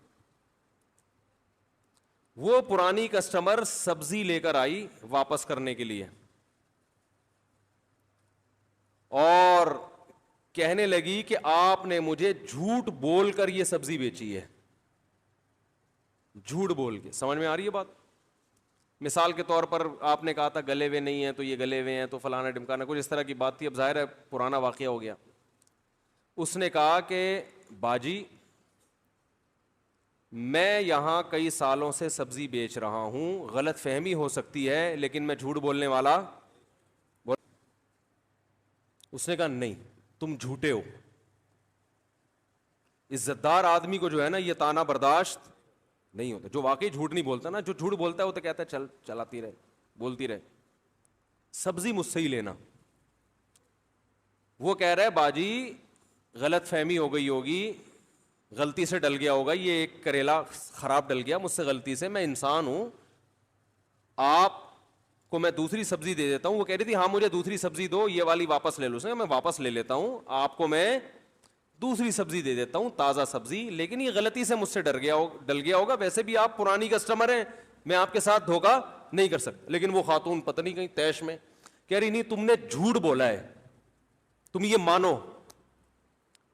وہ پرانی کسٹمر سبزی لے کر آئی واپس کرنے کے لیے, اور کہنے لگی کہ آپ نے مجھے جھوٹ بول کر یہ سبزی بیچی ہے. جھوٹ بول کے. سمجھ میں آ رہی ہے بات؟ مثال کے طور پر آپ نے کہا تھا گلے ہوئے نہیں ہیں تو یہ گلے ہوئے ہیں, تو فلانا ڈمکانا, کچھ اس طرح کی بات تھی. اب ظاہر ہے پرانا واقعہ ہو گیا. اس نے کہا کہ باجی میں یہاں کئی سالوں سے سبزی بیچ رہا ہوں, غلط فہمی ہو سکتی ہے لیکن میں جھوٹ بولنے والا. اس نے کہا نہیں, تم جھوٹے ہو. عزت دار آدمی کو جو ہے نا یہ تانا برداشت نہیں ہوتا. جو واقعی جھوٹ نہیں بولتا نا, جو جھوٹ بولتا ہے وہ تو کہتا ہے چل چلاتی رہے, بولتی رہے, سبزی مجھ سے ہی لینا. وہ کہہ رہا ہے باجی غلط فہمی ہو گئی ہوگی, غلطی سے ڈل گیا ہوگا, یہ ایک کریلا خراب ڈل گیا مجھ سے غلطی سے, میں انسان ہوں, آپ کو میں دوسری سبزی دے دیتا ہوں. وہ کہہ رہی تھی ہاں مجھے دوسری سبزی دو, یہ والی واپس لے لو. اس نے کہا میں واپس لے لیتا ہوں, آپ کو میں دوسری سبزی دے دیتا ہوں, تازہ سبزی, لیکن یہ غلطی سے مجھ سے ڈل گیا ہوگا. ویسے بھی آپ پرانی کسٹمر ہیں, میں آپ کے ساتھ دھوکا نہیں کر سکتا. لیکن وہ خاتون پتہ نہیں کہیں تیش میں کہہ رہی نہیں تم نے جھوٹ بولا ہے, تم یہ مانو.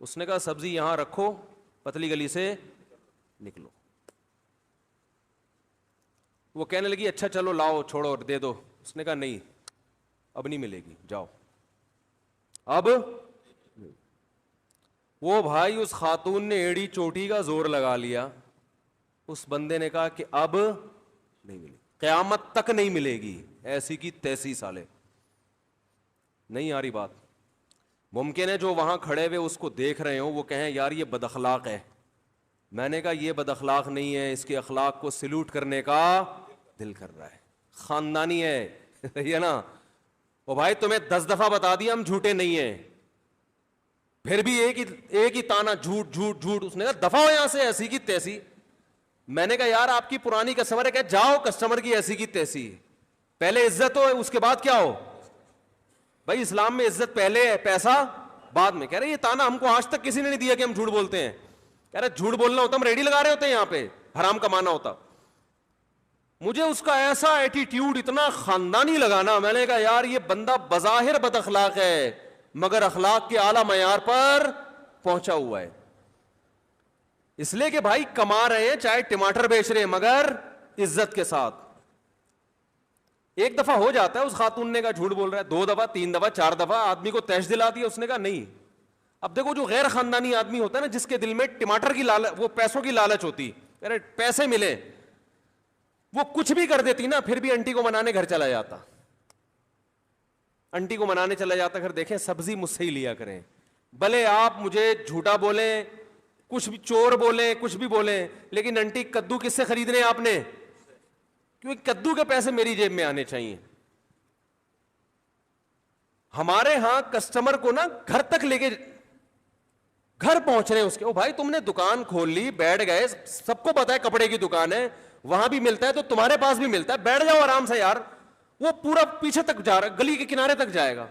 اس نے کہا سبزی یہاں رکھو, پتلی گلی سے نکلو. وہ کہنے لگی اچھا چلو لاؤ چھوڑو دے دو. اس نے کہا نہیں اب نہیں ملے گی, جاؤ. اب وہ بھائی اس خاتون نے ایڑی چوٹی کا زور لگا لیا. اس بندے نے کہا کہ اب نہیں ملے, قیامت تک نہیں ملے گی, ایسی کی تیسی سالے. نہیں آ رہی بات؟ ممکن ہے جو وہاں کھڑے ہوئے اس کو دیکھ رہے ہوں وہ کہیں یار یہ بد اخلاق ہے. میں نے کہا یہ بد اخلاق نہیں ہے, اس کے اخلاق کو سلوٹ کرنے کا دل کر رہا ہے, خاندانی ہے, یہ نا. وہ بھائی تمہیں 10 دفعہ بتا دیا ہم جھوٹے نہیں ہیں, پھر بھی ایک ہی تانا جھوٹ جھوٹ جھوٹ. اس نے کہا دفعہ ہو یہاں سے, ایسی کی تیسی. میں نے کہا یار آپ کی پرانی کسٹمر ہے, کہ جاؤ کسٹمر کی ایسی کی تیسی, پہلے عزت ہو اس کے بعد کیا ہو. بھائی اسلام میں عزت پہلے ہے, پیسہ بعد میں. کہہ رہے یہ تانا ہم کو آج تک کسی نے نہیں دیا کہ ہم جھوٹ بولتے ہیں. کہہ رہے جھوٹ بولنا ہوتا ہم ریڈی لگا رہے ہوتے ہیں یہاں پہ, حرام کمانا ہوتا. مجھے اس کا ایسا ایٹیٹیوڈ اتنا خاندانی لگانا, میں نے کہا یار یہ بندہ بظاہر بد اخلاق ہے مگر اخلاق کے اعلیٰ معیار پر پہنچا ہوا ہے. اس لیے کہ بھائی کما رہے ہیں, چاہے ٹماٹر بیچ رہے ہیں, مگر عزت کے ساتھ. ایک دفعہ ہو جاتا ہے, اس خاتون نے کہا جھوٹ بول رہا ہے, 2 دفعہ 3 دفعہ 4 دفعہ آدمی کو تیش دلا دیا, اس نے کہا نہیں. اب دیکھو جو غیر خاندانی آدمی ہوتا ہے نا, جس کے دل میں ٹماٹر کی لالچ, وہ پیسوں کی لالچ ہوتی, ارے پیسے ملے, وہ کچھ بھی کر دیتی نا, پھر بھی انٹی کو منانے گھر چلا جاتا, انٹی کو منانے چلا جاتا. گھر دیکھیں سبزی مجھ سے ہی لیا کریں, بھلے آپ مجھے جھوٹا بولیں, کچھ بھی چور بولیں, کچھ بھی بولیں, لیکن انٹی کدو کس سے خریدنے آپ نے, کیونکہ کدو کے پیسے میری جیب میں آنے چاہیے. ہمارے ہاں کسٹمر کو نا گھر تک لے کے, گھر پہنچ رہے ہیں اس کے, او بھائی تم نے دکان کھول لی, بیٹھ گئے, سب کو پتا ہے کپڑے کی دکان ہے, وہاں بھی ملتا ہے تو تمہارے پاس بھی ملتا ہے, بیٹھ جاؤ آرام سے یار. وہ پورا پیچھے تک جا رہا, گلی کے کنارے تک جائے گا.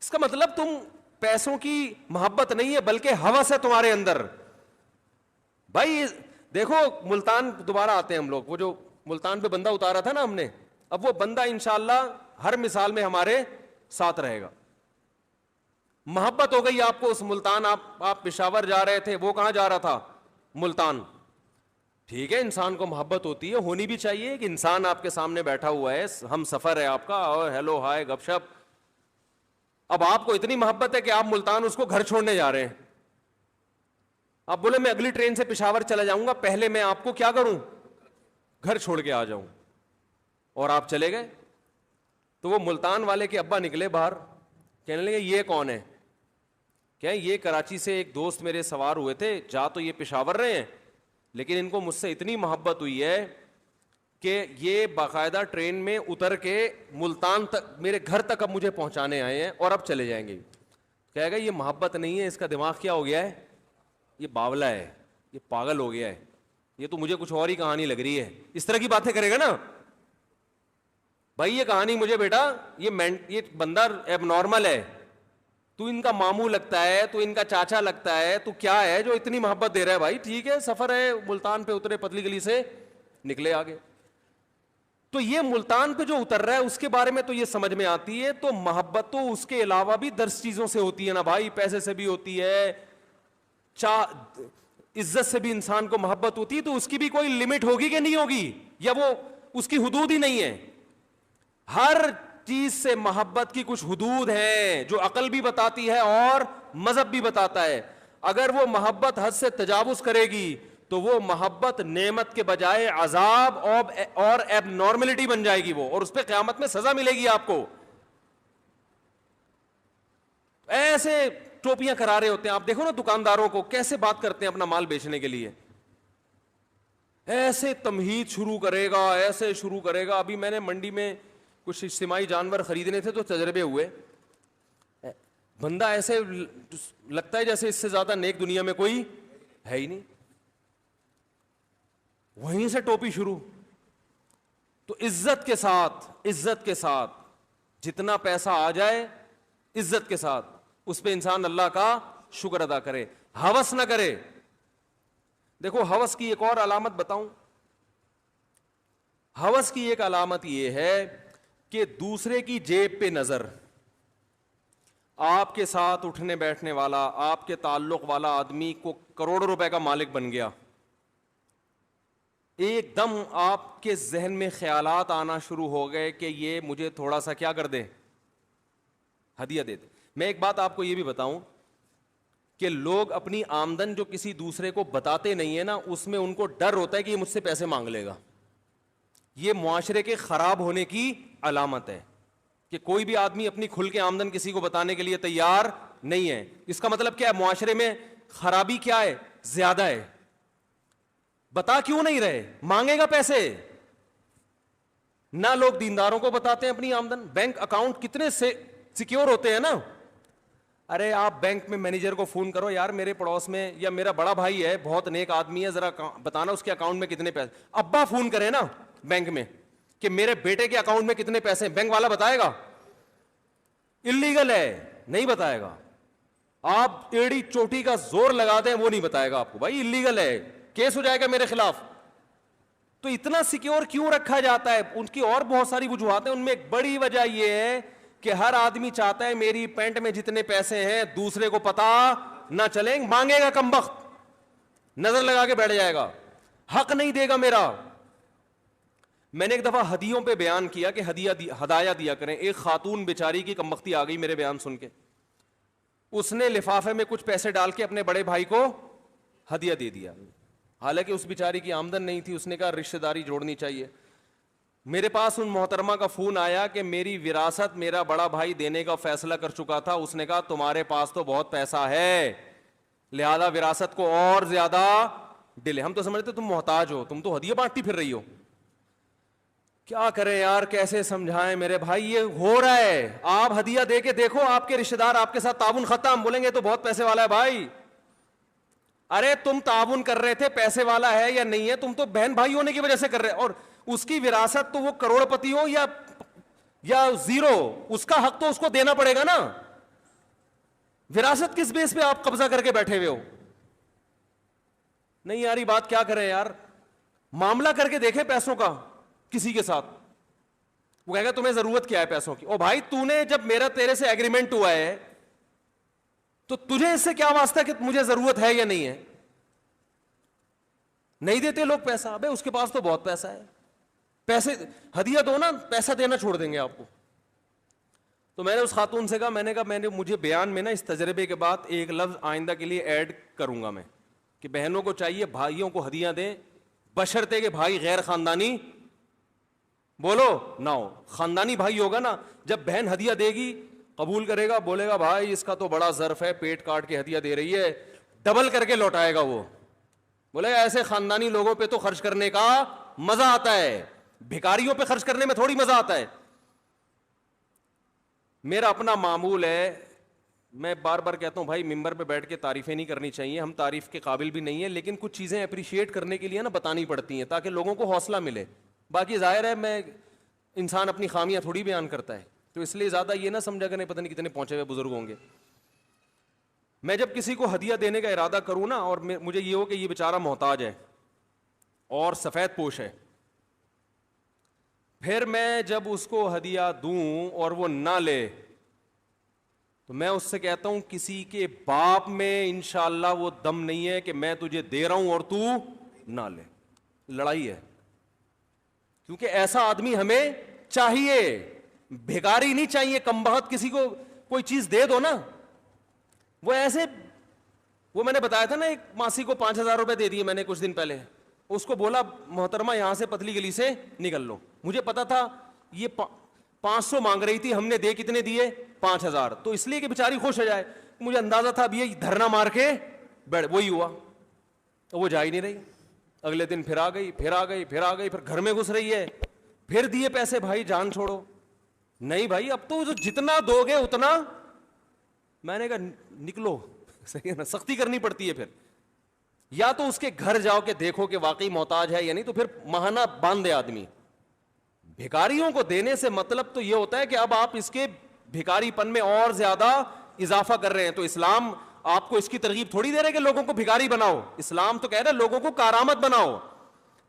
اس کا مطلب تم پیسوں کی محبت نہیں ہے بلکہ ہوس ہے تمہارے اندر. بھائی دیکھو ملتان دوبارہ آتے ہیں ہم لوگ, وہ جو ملتان پہ بندہ اتارا تھا نا ہم نے, اب وہ بندہ انشاءاللہ ہر مثال میں ہمارے ساتھ رہے گا. محبت ہو گئی آپ کو اس ملتان, آپ پشاور جا رہے تھے, وہ کہاں جا رہا تھا, ملتان. ٹھیک ہے, انسان کو محبت ہوتی ہے, ہونی بھی چاہیے, کہ انسان آپ کے سامنے بیٹھا ہوا ہے, ہم سفر ہے آپ کا, اور ہیلو ہائے گپ شپ. اب آپ کو اتنی محبت ہے کہ آپ ملتان اس کو گھر چھوڑنے جا رہے ہیں. آپ بولے میں اگلی ٹرین سے پشاور چلا جاؤں گا, پہلے میں آپ کو کیا کروں, گھر چھوڑ کے آ جاؤں, اور آپ چلے گئے. تو وہ ملتان والے کے ابا نکلے باہر, کہنے لگے یہ کون ہے, کہ یہ کراچی سے ایک دوست میرے سوار ہوئے تھے, جا تو یہ پشاور رہے ہیں, لیکن ان کو مجھ سے اتنی محبت ہوئی ہے کہ یہ باقاعدہ ٹرین میں اتر کے ملتان تک, میرے گھر تک اب مجھے پہنچانے آئے ہیں, اور اب چلے جائیں گے. کہے گا یہ محبت نہیں ہے, اس کا دماغ کیا ہو گیا ہے, یہ باولا ہے, یہ پاگل ہو گیا ہے, یہ تو مجھے کچھ اور ہی کہانی لگ رہی ہے. اس طرح کی باتیں کرے گا نا. بھائی یہ کہانی مجھے بیٹا, یہ بندہ ایب نارمل ہے, تو ان کا ماموں لگتا ہے, تو ان کا چاچا لگتا ہے, تو کیا ہے جو اتنی محبت دے رہا ہے. بھائی ٹھیک ہے, سفر ہے, ملتان پہ اترے, پتلی گلی سے نکلے آگے. تو یہ ملتان پہ جو اتر رہا ہے اس کے بارے میں تو یہ سمجھ میں آتی ہے. تو محبت تو اس کے علاوہ بھی 10 چیزوں سے ہوتی ہے نا بھائی, پیسے سے بھی ہوتی ہے, عزت سے بھی انسان کو محبت ہوتی ہے. تو اس کی بھی کوئی لمٹ ہوگی کہ نہیں ہوگی, یا وہ اس کی حدود ہی نہیں ہے. ہر چیز سے محبت کی کچھ حدود ہیں جو عقل بھی بتاتی ہے اور مذہب بھی بتاتا ہے. اگر وہ محبت حد سے تجاوز کرے گی تو وہ محبت نعمت کے بجائے عذاب اور ایب نارملٹی بن جائے گی وہ, اور اس پہ قیامت میں سزا ملے گی آپ کو. ایسے ٹوپیاں کرا رہے ہوتے ہیں, آپ دیکھو نا دکانداروں کو کیسے بات کرتے ہیں اپنا مال بیچنے کے لیے, ایسے تمہید شروع کرے گا, ایسے شروع کرے گا. ابھی میں نے منڈی میں کچھ اجتماعی جانور خریدنے تھے تو تجربے ہوئے, بندہ ایسے لگتا ہے جیسے اس سے زیادہ نیک دنیا میں کوئی ہے ہی نہیں. وہیں سے ٹوپی شروع. تو عزت کے ساتھ جتنا پیسہ آ جائے, عزت کے ساتھ اس پہ انسان اللہ کا شکر ادا کرے, ہوس نہ کرے. دیکھو ہوس کی ایک اور علامت بتاؤں. ہوس کی ایک علامت یہ ہے کہ دوسرے کی جیب پہ نظر. آپ کے ساتھ اٹھنے بیٹھنے والا, آپ کے تعلق والا آدمی کو کروڑوں روپے کا مالک بن گیا, ایک دم آپ کے ذہن میں خیالات آنا شروع ہو گئے کہ یہ مجھے تھوڑا سا کیا کر دے, ہدیہ دے دے. میں ایک بات آپ کو یہ بھی بتاؤں کہ لوگ اپنی آمدن جو کسی دوسرے کو بتاتے نہیں ہیں نا, اس میں ان کو ڈر ہوتا ہے کہ یہ مجھ سے پیسے مانگ لے گا. یہ معاشرے کے خراب ہونے کی علامت ہے کہ کوئی بھی آدمی اپنی کھل کے آمدن کسی کو بتانے کے لیے تیار نہیں ہے. اس کا مطلب کیا ہے, معاشرے میں خرابی کیا ہے, زیادہ ہے. بتا کیوں نہیں رہے, مانگے گا پیسے. نہ لوگ دینداروں کو بتاتے ہیں اپنی آمدن. بینک اکاؤنٹ کتنے سے سیکیور ہوتے ہیں نا. ارے آپ بینک میں مینیجر کو فون کرو, یار میرے پڑوس میں یا میرا بڑا بھائی ہے, بہت نیک آدمی ہے, ذرا بتانا اس کے اکاؤنٹ میں کتنے پیسے. ابا فون کرے نا بینک میں کہ میرے بیٹے کے اکاؤنٹ میں کتنے پیسے ہیں, بینک والا بتائے گا؟ اللیگل ہے, نہیں بتائے گا. آپ ایڑی چوٹی کا زور لگا دیں وہ نہیں بتائے گا آپ کو, بھائی اللیگل ہے, کیس ہو جائے گا میرے خلاف. تو اتنا سیکیور کیوں رکھا جاتا ہے؟ ان کی اور بہت ساری وجوہات ہیں, ان میں ایک بڑی وجہ یہ ہے کہ ہر آدمی چاہتا ہے میری پینٹ میں جتنے پیسے ہیں دوسرے کو پتا نہ چلیں. مانگے گا کم بخت, نظر لگا کے بیٹھ جائے گا, حق نہیں دے گا میرا. میں نے ایک دفعہ ہدیوں پہ بیان کیا کہ ہدایہ دیا کریں. ایک خاتون بیچاری کی کمبختی آ گئی میرے بیان سن کے, اس نے لفافے میں کچھ پیسے ڈال کے اپنے بڑے بھائی کو ہدیہ دے دیا. حالانکہ اس بیچاری کی آمدن نہیں تھی. اس نے کہا رشتہ داری جوڑنی چاہیے. میرے پاس ان محترمہ کا فون آیا کہ میری وراثت میرا بڑا بھائی دینے کا فیصلہ کر چکا تھا. اس نے کہا تمہارے پاس تو بہت پیسہ ہے, لہذا وراثت کو اور زیادہ ڈلے. ہم تو سمجھتے تم محتاج ہو, تم تو ہدیہ بانٹتی پھر رہی ہو. کیا کریں یار, کیسے سمجھائیں میرے بھائی, یہ ہو رہا ہے. آپ ہدیہ دے کے دیکھو, آپ کے رشتہ دار آپ کے ساتھ تعاون ختم, بولیں گے تو بہت پیسے والا ہے بھائی. ارے تم تعاون کر رہے تھے, پیسے والا ہے یا نہیں ہے, تم تو بہن بھائی ہونے کی وجہ سے کر رہے. اور اس کی وراثت تو وہ کروڑ پتی ہو یا زیرو, اس کا حق تو اس کو دینا پڑے گا نا. وراثت کس بیس پہ آپ قبضہ کر کے بیٹھے ہوئے ہو؟ نہیں یار یہ بات کیا کریں یار. معاملہ کر کے دیکھیں پیسوں کا کسی کے ساتھ, وہ کہے گا تمہیں ضرورت کیا ہے پیسوں کی. او بھائی تو نے جب میرا تیرے سے ایگریمنٹ ہوا ہے تو تجھے اس سے کیا واسطہ کہ مجھے ضرورت ہے یا نہیں ہے. نہیں دیتے لوگ پیسہ, ابے اس کے پاس تو بہت پیسہ ہے, پیسے ہدیہ دو نا, پیسہ دینا چھوڑ دیں گے آپ کو. تو میں نے اس خاتون سے کہا, میں نے کہا مجھے بیان میں نا اس تجربے کے بعد ایک لفظ آئندہ کے لیے ایڈ کروں گا میں, کہ بہنوں کو چاہیے بھائیوں کو ہدیہ دیں, بشرطے کہ بھائی غیر خاندانی بولو نہ ہو. خاندانی بھائی ہوگا نا, جب بہن ہدیہ دے گی قبول کرے گا, بولے گا بھائی اس کا تو بڑا ظرف ہے, پیٹ کاٹ کے ہدیہ دے رہی ہے, ڈبل کر کے لوٹائے گا وہ. بولے گا ایسے خاندانی لوگوں پہ تو خرچ کرنے کا مزہ آتا ہے, بھکاریوں پہ خرچ کرنے میں تھوڑی مزہ آتا ہے. میرا اپنا معمول ہے, میں بار بار کہتا ہوں بھائی ممبر پہ بیٹھ کے تعریفیں نہیں کرنی چاہیے, ہم تعریف کے قابل بھی نہیں ہیں, لیکن کچھ چیزیں اپریشیٹ کرنے کے لیے نا بتانی پڑتی ہیں تاکہ لوگوں کو حوصلہ ملے. باقی ظاہر ہے میں انسان اپنی خامیاں تھوڑی بیان کرتا ہے, تو اس لیے زیادہ یہ نہ سمجھا کریں پتہ نہیں کتنے پہنچے ہوئے بزرگ ہوں گے. میں جب کسی کو ہدیہ دینے کا ارادہ کروں نا, اور مجھے یہ ہو کہ یہ بیچارہ محتاج ہے اور سفید پوش ہے, پھر میں جب اس کو ہدیہ دوں اور وہ نہ لے تو میں اس سے کہتا ہوں کسی کے باپ میں انشاءاللہ وہ دم نہیں ہے کہ میں تجھے دے رہا ہوں اور تو نہ لے. لڑائی ہے, کیونکہ ایسا آدمی ہمیں چاہیے, بھیکاری نہیں چاہیے. کم بخت کسی کو کوئی چیز دے دو نا, وہ ایسے, وہ میں نے بتایا تھا نا ایک ماسی کو 5,000 روپے دے دیے میں نے کچھ دن پہلے, اس کو بولا محترمہ یہاں سے پتلی گلی سے نکل لو. مجھے پتا تھا یہ 500 مانگ رہی تھی, ہم نے دے کتنے دیے 5,000, تو اس لیے کہ بیچاری خوش ہو جائے. مجھے اندازہ تھا اب یہ دھرنا مار کے بیٹھ, وہی ہوا, تو وہ جا ہی نہیں رہی. اگلے دن پھر آ گئی, پھر آ گئی, پھر آ گئی, پھر گھر میں گھس رہی ہے, پھر دیے پیسے, بھائی جان چھوڑو. نہیں بھائی اب تو جتنا دو گے اتنا, میں نے کہا نکلو. صحیح ہے نا, سختی کرنی پڑتی ہے پھر. یا تو اس کے گھر جاؤ کہ دیکھو کہ واقعی محتاج ہے یا نہیں, تو پھر ماہانہ باندھ دے آدمی. بھکاریوں کو دینے سے مطلب تو یہ ہوتا ہے کہ اب آپ اس کے بھکاری پن میں اور زیادہ اضافہ کر رہے ہیں. تو اسلام آپ کو اس کی ترغیب تھوڑی دے رہے کہ لوگوں کو بھکاری بناؤ, اسلام تو کہہ رہے لوگوں کو کارآمد بناؤ.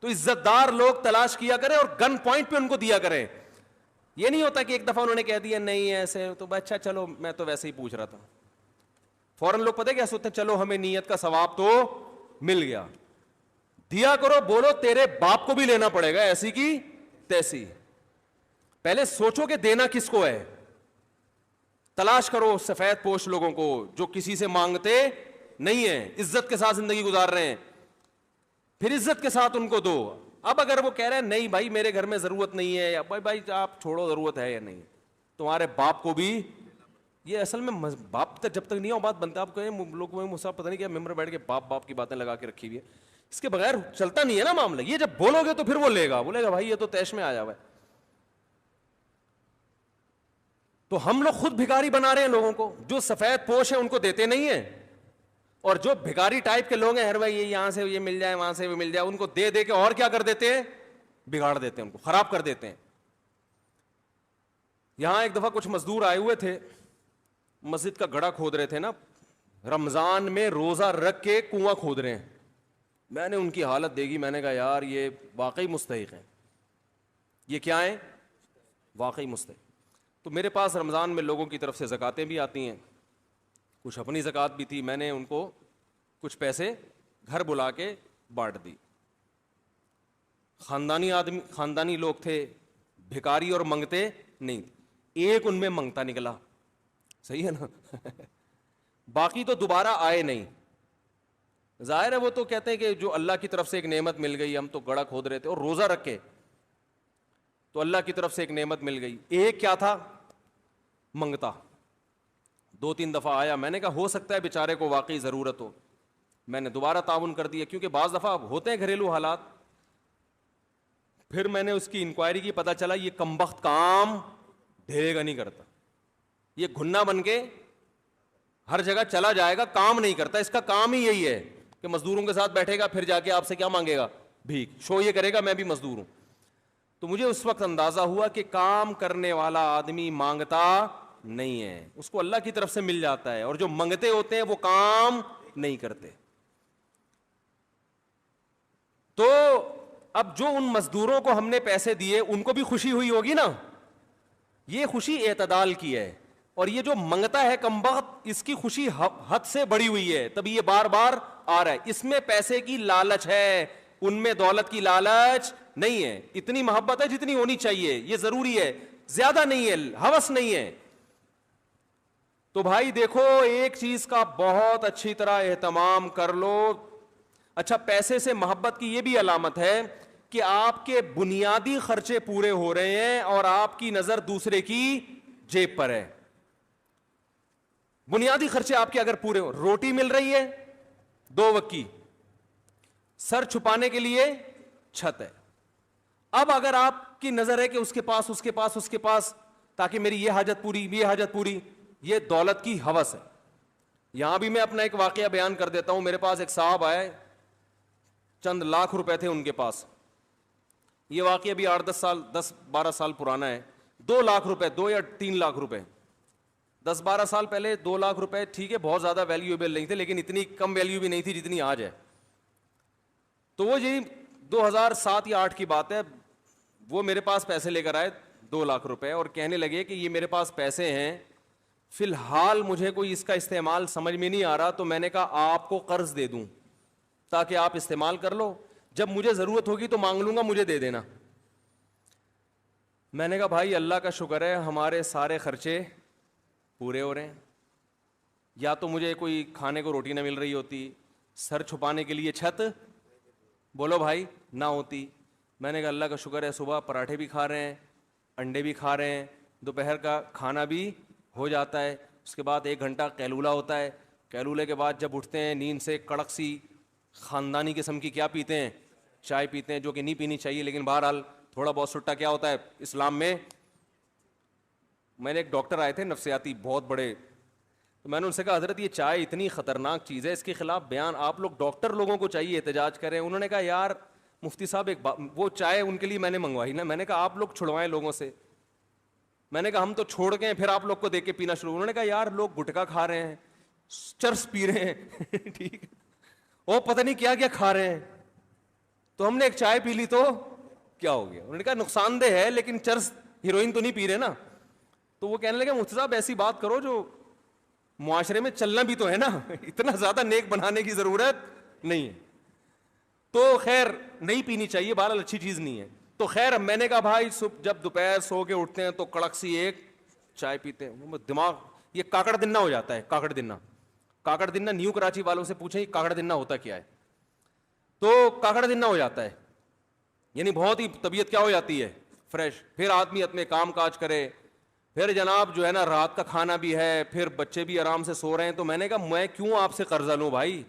تو عزت دار لوگ تلاش کیا کریں اور گن پوائنٹ پہ ان کو دیا کریں. یہ نہیں ہوتا کہ ایک دفعہ انہوں نے کہہ دیا نہیں ایسے, تو اچھا چلو میں تو ویسے ہی پوچھ رہا تھا, فوراً لوگ پتہ کیا سوچتے ہیں, چلو ہمیں نیت کا ثواب تو مل گیا. دیا کرو, بولو تیرے باپ کو بھی لینا پڑے گا ایسی کی تیسی. پہلے سوچو کہ دینا کس کو ہے. تلاش کرو سفید پوش لوگوں کو جو کسی سے مانگتے نہیں ہیں, عزت کے ساتھ زندگی گزار رہے ہیں, پھر عزت کے ساتھ ان کو دو. اب اگر وہ کہہ رہے ہیں نہیں بھائی میرے گھر میں ضرورت نہیں ہے, یا بھائی آپ چھوڑو ضرورت ہے یا نہیں, تمہارے باپ کو بھی. یہ اصل میں باپ تک جب تک نہیں ہو بات بنتا, آپ کہیں لوگ مسا پتہ نہیں کیا ممبر بیٹھ کے باپ کی باتیں لگا کے رکھی ہوئی ہے, اس کے بغیر چلتا نہیں ہے نا معاملہ. یہ جب بولو گے تو پھر وہ لے گا, بولے گا بھائی یہ تو تیش میں آیا ہوا ہے. تو ہم لوگ خود بھکاری بنا رہے ہیں لوگوں کو. جو سفید پوش ہیں ان کو دیتے نہیں ہیں, اور جو بھکاری ٹائپ کے لوگ ہیں ہر بھائی یہاں سے یہ مل جائے وہاں سے وہ مل جائے, ان کو دے دے کے اور کیا کر دیتے ہیں, بگاڑ دیتے ہیں, ان کو خراب کر دیتے ہیں. یہاں ایک دفعہ کچھ مزدور آئے ہوئے تھے, مسجد کا گڑھا کھود رہے تھے نا, رمضان میں روزہ رکھ کے کنواں کھود رہے ہیں. میں نے ان کی حالت دیکھی, میں نے کہا یار یہ واقعی مستحق ہے, یہ کیا ہیں واقعی مستحق. تو میرے پاس رمضان میں لوگوں کی طرف سے زکاتیں بھی آتی ہیں, کچھ اپنی زکات بھی تھی, میں نے ان کو کچھ پیسے گھر بلا کے بانٹ دی. خاندانی لوگ تھے, بھکاری اور منگتے نہیں, ایک ان میں منگتا نکلا, صحیح ہے نا. باقی تو دوبارہ آئے نہیں. ظاہر ہے وہ تو کہتے ہیں کہ جو اللہ کی طرف سے ایک نعمت مل گئی, ہم تو گڑھا کھود رہے تھے اور روزہ رکھے تو اللہ کی طرف سے ایک نعمت مل گئی. ایک کیا تھا, منگتا. 2-3 دفعہ آیا, میں نے کہا ہو سکتا ہے بیچارے کو واقعی ضرورت ہو, میں نے دوبارہ تعاون کر دیا, کیونکہ بعض دفعہ ہوتے ہیں گھریلو حالات. پھر میں نے اس کی انکوائری کی, پتہ چلا یہ کمبخت کام ڈھیرے گا نہیں کرتا, یہ گھنا بن کے ہر جگہ چلا جائے گا, کام نہیں کرتا. اس کا کام ہی یہی ہے کہ مزدوروں کے ساتھ بیٹھے گا, پھر جا کے آپ سے کیا مانگے گا, بھیک. شو یہ کرے گا میں بھی مزدور ہوں. تو مجھے اس وقت اندازہ ہوا کہ کام کرنے والا آدمی مانگتا نہیں ہے, اس کو اللہ کی طرف سے مل جاتا ہے, اور جو منگتے ہوتے ہیں وہ کام نہیں کرتے. تو اب جو ان مزدوروں کو ہم نے پیسے دیے ان کو بھی خوشی ہوئی ہوگی نا, یہ خوشی اعتدال کی ہے. اور یہ جو منگتا ہے کمبخت, اس کی خوشی حد سے بڑی ہوئی ہے, تبھی یہ بار بار آ رہا ہے. اس میں پیسے کی لالچ ہے, ان میں دولت کی لالچ نہیں ہے. اتنی محبت ہے جتنی ہونی چاہیے, یہ ضروری ہے, زیادہ نہیں ہے, ہوس نہیں ہے. تو بھائی دیکھو, ایک چیز کا بہت اچھی طرح اہتمام کر لو. اچھا, پیسے سے محبت کی یہ بھی علامت ہے کہ آپ کے بنیادی خرچے پورے ہو رہے ہیں اور آپ کی نظر دوسرے کی جیب پر ہے. بنیادی خرچے آپ کے اگر پورے ہو, روٹی مل رہی ہے 2 وقت کی, سر چھپانے کے لیے چھت ہے. اب اگر آپ کی نظر ہے کہ اس کے پاس تاکہ میری یہ حاجت پوری, یہ دولت کی ہوس ہے. یہاں بھی میں اپنا ایک واقعہ بیان کر دیتا ہوں. میرے پاس ایک صاحب آئے, چند لاکھ روپے تھے ان کے پاس. یہ واقعہ بھی 10-12 سال پرانا ہے. 2 لاکھ روپے, 2 یا 3 لاکھ روپے, 10-12 سال پہلے 2 لاکھ روپے ٹھیک ہے بہت زیادہ ویلیویبل نہیں تھے, لیکن اتنی کم ویلیو بھی نہیں تھی جتنی آج ہے. تو وہ یہی 2007 یا 2008 کی بات ہے, وہ میرے پاس پیسے لے کر آئے 2 لاکھ روپے, اور کہنے لگے کہ یہ میرے پاس پیسے ہیں, فی الحال مجھے کوئی اس کا استعمال سمجھ میں نہیں آ رہا, تو میں نے کہا آپ کو قرض دے دوں تاکہ آپ استعمال کر لو, جب مجھے ضرورت ہوگی تو مانگ لوں گا, مجھے دے دینا. میں نے کہا بھائی اللہ کا شکر ہے ہمارے سارے خرچے پورے ہو رہے ہیں. یا تو مجھے کوئی کھانے کو روٹی نہ مل رہی ہوتی, سر چھپانے کے لیے چھت بولو بھائی نہ ہوتی. میں نے کہا اللہ کا شکر ہے صبح پراٹھے بھی کھا رہے ہیں, انڈے بھی کھا رہے ہیں, دوپہر کا کھانا بھی ہو جاتا ہے, اس کے بعد 1 گھنٹہ قیلولہ ہوتا ہے. قیلولے کے بعد جب اٹھتے ہیں نیند سے, کڑک سی خاندانی قسم کی کیا پیتے ہیں, چائے پیتے ہیں, جو کہ نہیں پینی چاہیے, لیکن بہرحال تھوڑا بہت سٹا کیا ہوتا ہے اسلام میں. میں نے ایک ڈاکٹر آئے تھے نفسیاتی بہت بڑے, تو میں نے ان سے کہا حضرت یہ چائے اتنی خطرناک چیز ہے, اس کے خلاف بیان آپ لوگ ڈاکٹر لوگوں کو چاہیے احتجاج کریں. انہوں نے کہا یار مفتی صاحب وہ چائے ان کے لیے میں نے منگوائی نا, میں نے کہا آپ لوگ چھڑوائیں لوگوں سے. میں نے کہا ہم تو چھوڑ گئے, پھر آپ لوگ کو دیکھ کے پینا شروع. انہوں نے کہا یار لوگ گٹکا کھا رہے ہیں, چرس پی رہے ہیں ٹھیک ہے, وہ پتہ نہیں کیا کیا کھا رہے ہیں, تو ہم نے ایک چائے پی لی تو کیا ہو گیا. انہوں نے کہا نقصان دہ ہے لیکن چرس ہیروئن تو نہیں پی رہے نا. تو وہ کہنے لگے مفتی صاحب ایسی بات کرو جو معاشرے میں چلنا بھی تو ہے نا, اتنا زیادہ نیک بنانے کی ضرورت نہیں ہے. تو خیر نہیں پینی چاہیے, بہرحال اچھی چیز نہیں ہے. تو خیر میں نے کہا بھائی جب دوپہر سو کے اٹھتے ہیں تو کڑک سی ایک چائے پیتے ہیں, دماغ یہ کاکڑ دنہ ہو جاتا ہے. کاکڑ دنہ نیو کراچی والوں سے پوچھیں کاکڑ دنہ ہوتا کیا ہے, تو کاکڑ دنہ ہو جاتا ہے, یعنی بہت ہی طبیعت کیا ہو جاتی ہے فریش. پھر آدمی اپنے کام کاج کرے, پھر جناب جو ہے نا رات کا کھانا بھی ہے, پھر بچے بھی آرام سے سو رہے ہیں. تو میں نے کہا میں کیوں آپ سے قرضہ لوں بھائی,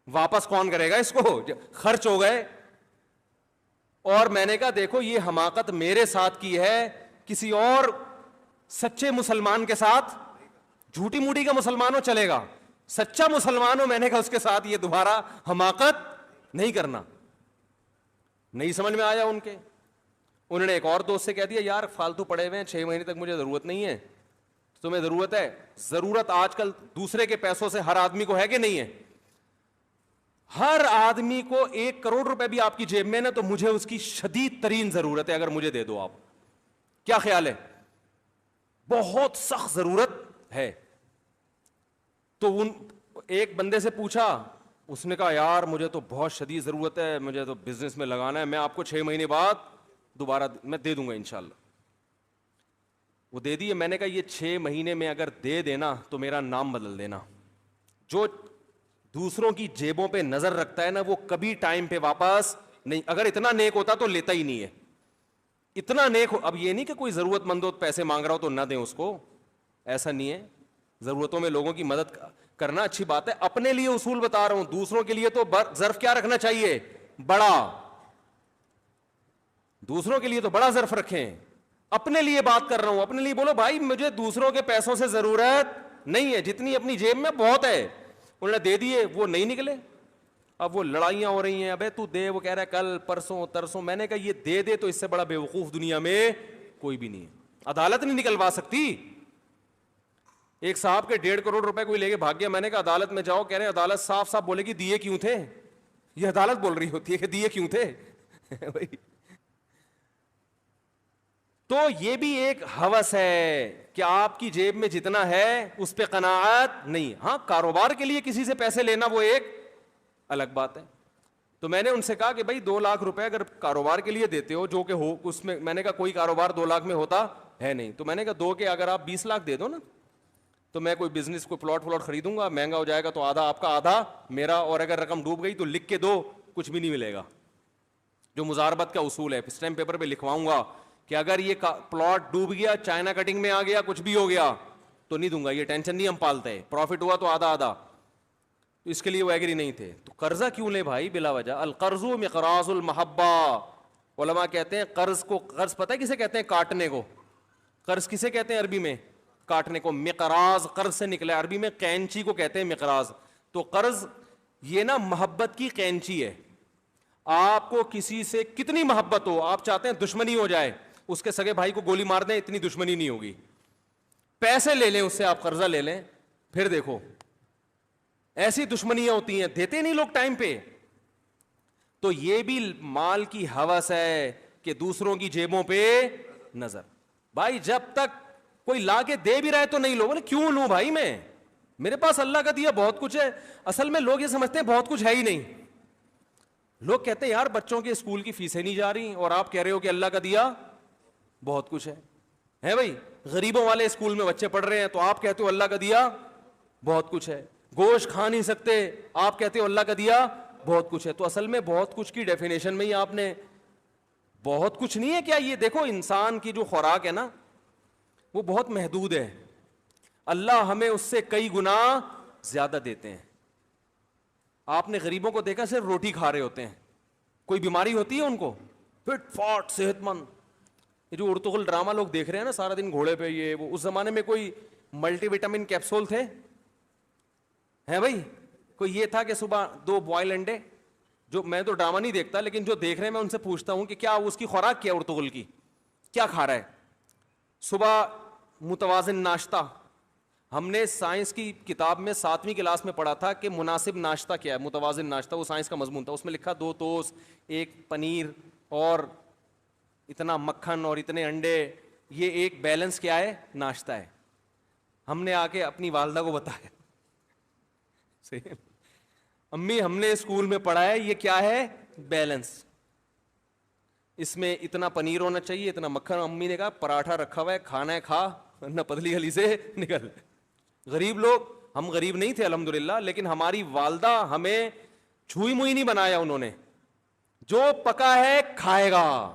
واپس کون کرے گا اس کو, خرچ ہو گئے. اور میں نے کہا دیکھو یہ حماقت میرے ساتھ کی ہے, کسی اور سچے مسلمان کے ساتھ, جھوٹی موٹی کا مسلمان ہو چلے گا, سچا مسلمان ہو میں نے کہا اس کے ساتھ یہ دوبارہ حماقت نہیں کرنا. نہیں سمجھ میں آیا ان کے. انہوں نے ایک اور دوست سے کہہ دیا یار فالتو پڑے ہوئے ہیں 6 مہینے تک مجھے ضرورت نہیں ہے, تمہیں ضرورت ہے. ضرورت آج کل دوسرے کے پیسوں سے ہر آدمی کو ہے کہ نہیں ہے, ہر آدمی کو 1 کروڑ روپے بھی آپ کی جیب میں نا تو مجھے اس کی شدید ترین ضرورت ہے, اگر مجھے دے دو آپ. کیا خیال ہے, بہت سخت ضرورت ہے. تو ایک بندے سے پوچھا, اس نے کہا یار مجھے تو بہت شدید ضرورت ہے, مجھے تو بزنس میں لگانا ہے, میں آپ کو 6 مہینے بعد دوبارہ میں دے دوں گا انشاءاللہ. وہ دے دیے. میں نے کہا یہ 6 مہینے میں اگر دے دینا تو میرا نام بدل دینا. جو دوسروں کی جیبوں پہ نظر رکھتا ہے نا وہ کبھی ٹائم پہ واپس نہیں. اگر اتنا نیک ہوتا تو لیتا ہی نہیں ہے, اتنا نیک ہو. اب یہ نہیں کہ کوئی ضرورت مند ہو پیسے مانگ رہا ہو تو نہ دیں اس کو, ایسا نہیں ہے. ضرورتوں میں لوگوں کی مدد کرنا اچھی بات ہے. اپنے لیے اصول بتا رہا ہوں, دوسروں کے لیے تو ظرف کیا رکھنا چاہیے, بڑا. دوسروں کے لیے تو بڑا ظرف رکھیں. اپنے لیے بات کر رہا ہوں, اپنے لیے بولو بھائی مجھے دوسروں کے پیسوں سے ضرورت نہیں ہے, جتنی اپنی جیب میں بہت ہے. انہوں نے دے دیے, وہ نہیں نکلے. اب وہ لڑائیاں ہو رہی ہیں, ابے تو دے, وہ کہہ رہا ہے کل پرسوں ترسوں. میں نے کہا یہ دے دے تو اس سے بڑا بیوقوف دنیا میں کوئی بھی نہیں ہے. عدالت نہیں نکلوا سکتی. ایک صاحب کے 1.5 کروڑ روپے کوئی لے کے بھاگ گیا. میں نے کہا عدالت میں جاؤ. کہہ رہے ہیں عدالت صاف صاف بولے گی دیے کیوں تھے. یہ عدالت بول رہی ہوتی ہے کہ دیے کیوں تھے. تو یہ بھی ایک ہوس ہے کہ آپ کی جیب میں جتنا ہے اس پہ قناعت نہیں. ہاں کاروبار کے لیے کسی سے پیسے لینا وہ ایک الگ بات ہے. تو میں نے ان سے کہا کہ بھائی 2 لاکھ روپے اگر کاروبار کے لیے دیتے ہو جو کہ ہو اس میں نے کہا کوئی کاروبار 2 لاکھ میں ہوتا ہے نہیں. تو میں نے کہا 2 کے اگر آپ 20 لاکھ دے دو نا تو میں کوئی بزنس کو پلاٹ خریدوں گا, مہنگا ہو جائے گا تو آدھا آپ کا آدھا میرا, اور اگر رقم ڈوب گئی تو لکھ کے دو, کچھ بھی نہیں ملے گا. جو مزاربت کا اصول ہے, اسٹیمپ پیپر پہ لکھواؤں گا کہ اگر یہ پلاٹ ڈوب گیا, چائنا کٹنگ میں آ گیا, کچھ بھی ہو گیا تو نہیں دوں گا, یہ ٹینشن نہیں ہم پالتے. پروفٹ ہوا تو آدھا آدھا. تو اس کے لیے وہ ایگری نہیں تھے. تو قرضہ کیوں لے بھائی بلا وجہ. القرض مقراض المحبہ. علماء کہتے ہیں قرض کو, قرض پتہ ہے کسے کہتے ہیں, کاٹنے کو. قرض کسے کہتے ہیں عربی میں, کاٹنے کو. مقراض قرض سے نکلا, عربی میں قینچی کو کہتے ہیں مقراض. تو قرض یہ نا محبت کی قینچی ہے. آپ کو کسی سے کتنی محبت ہو, آپ چاہتے ہیں دشمنی ہو جائے, اس کے سگے بھائی کو گولی مار دیں, اتنی دشمنی نہیں ہوگی. پیسے لے لیں اس سے, آپ قرضہ لے لیں, پھر دیکھو ایسی دشمنیاں ہوتی ہیں, دیتے نہیں لوگ ٹائم پہ. تو یہ بھی مال کی ہوس ہے کہ دوسروں کی جیبوں پہ نظر. بھائی جب تک کوئی لا کے دے بھی رہا ہے تو نہیں لو. بولے کیوں لوں بھائی, میں میرے پاس اللہ کا دیا بہت کچھ ہے. اصل میں لوگ یہ سمجھتے ہیں بہت کچھ ہے ہی نہیں. لوگ کہتے ہیں یار بچوں کے اسکول کی فیسیں نہیں جا رہی, اور آپ کہہ رہے ہو کہ اللہ کا دیا بہت کچھ ہے بھائی. غریبوں والے اسکول میں بچے پڑھ رہے ہیں تو آپ کہتے ہو اللہ کا دیا بہت کچھ ہے. گوشت کھا نہیں سکتے, آپ کہتے ہو اللہ کا دیا بہت کچھ ہے. تو اصل میں بہت کچھ کی ڈیفینیشن میں ہی آپ نے بہت کچھ نہیں ہے کیا. یہ دیکھو انسان کی جو خوراک ہے نا وہ بہت محدود ہے. اللہ ہمیں اس سے کئی گنا زیادہ دیتے ہیں. آپ نے غریبوں کو دیکھا صرف روٹی کھا رہے ہوتے ہیں, کوئی بیماری ہوتی ہے ان کو, فٹ فاٹ صحت مند. یہ جو ارطغرل ڈرامہ لوگ دیکھ رہے ہیں نا سارا دن گھوڑے پہ, یہ وہ, اس زمانے میں کوئی ملٹی وٹامن کیپسول تھے ہیں بھائی. کوئی یہ تھا کہ صبح 2 بوائل انڈے, جو میں تو ڈرامہ نہیں دیکھتا لیکن جو دیکھ رہے ہیں میں ان سے پوچھتا ہوں کہ کیا اس کی خوراک کیا ارطغرل کی, کیا کھا رہا ہے صبح. متوازن ناشتہ. ہم نے سائنس کی کتاب میں 7ویں کلاس میں پڑھا تھا کہ مناسب ناشتہ کیا ہے, متوازن ناشتہ, وہ سائنس کا مضمون تھا. اس میں لکھا 2 ٹوسٹ, 1 پنیر اور اتنا مکھن اور اتنے انڈے, یہ ایک بیلنس کیا ہے, ناشتہ ہے. ہم نے آ کے اپنی والدہ کو بتایا, صحیح امی ہم نے اسکول میں پڑھا ہے یہ کیا ہے, بیلنس, اس میں اتنا پنیر ہونا چاہیے, اتنا مکھن. امی نے کہا پراٹھا رکھا ہوا ہے, کھانا ہے کھا, نہ پتلی گلی سے نکل. غریب لوگ, ہم غریب نہیں تھے الحمدللہ, لیکن ہماری والدہ ہمیں چھوئی موئی نہیں بنایا انہوں نے. جو پکا ہے کھائے گا,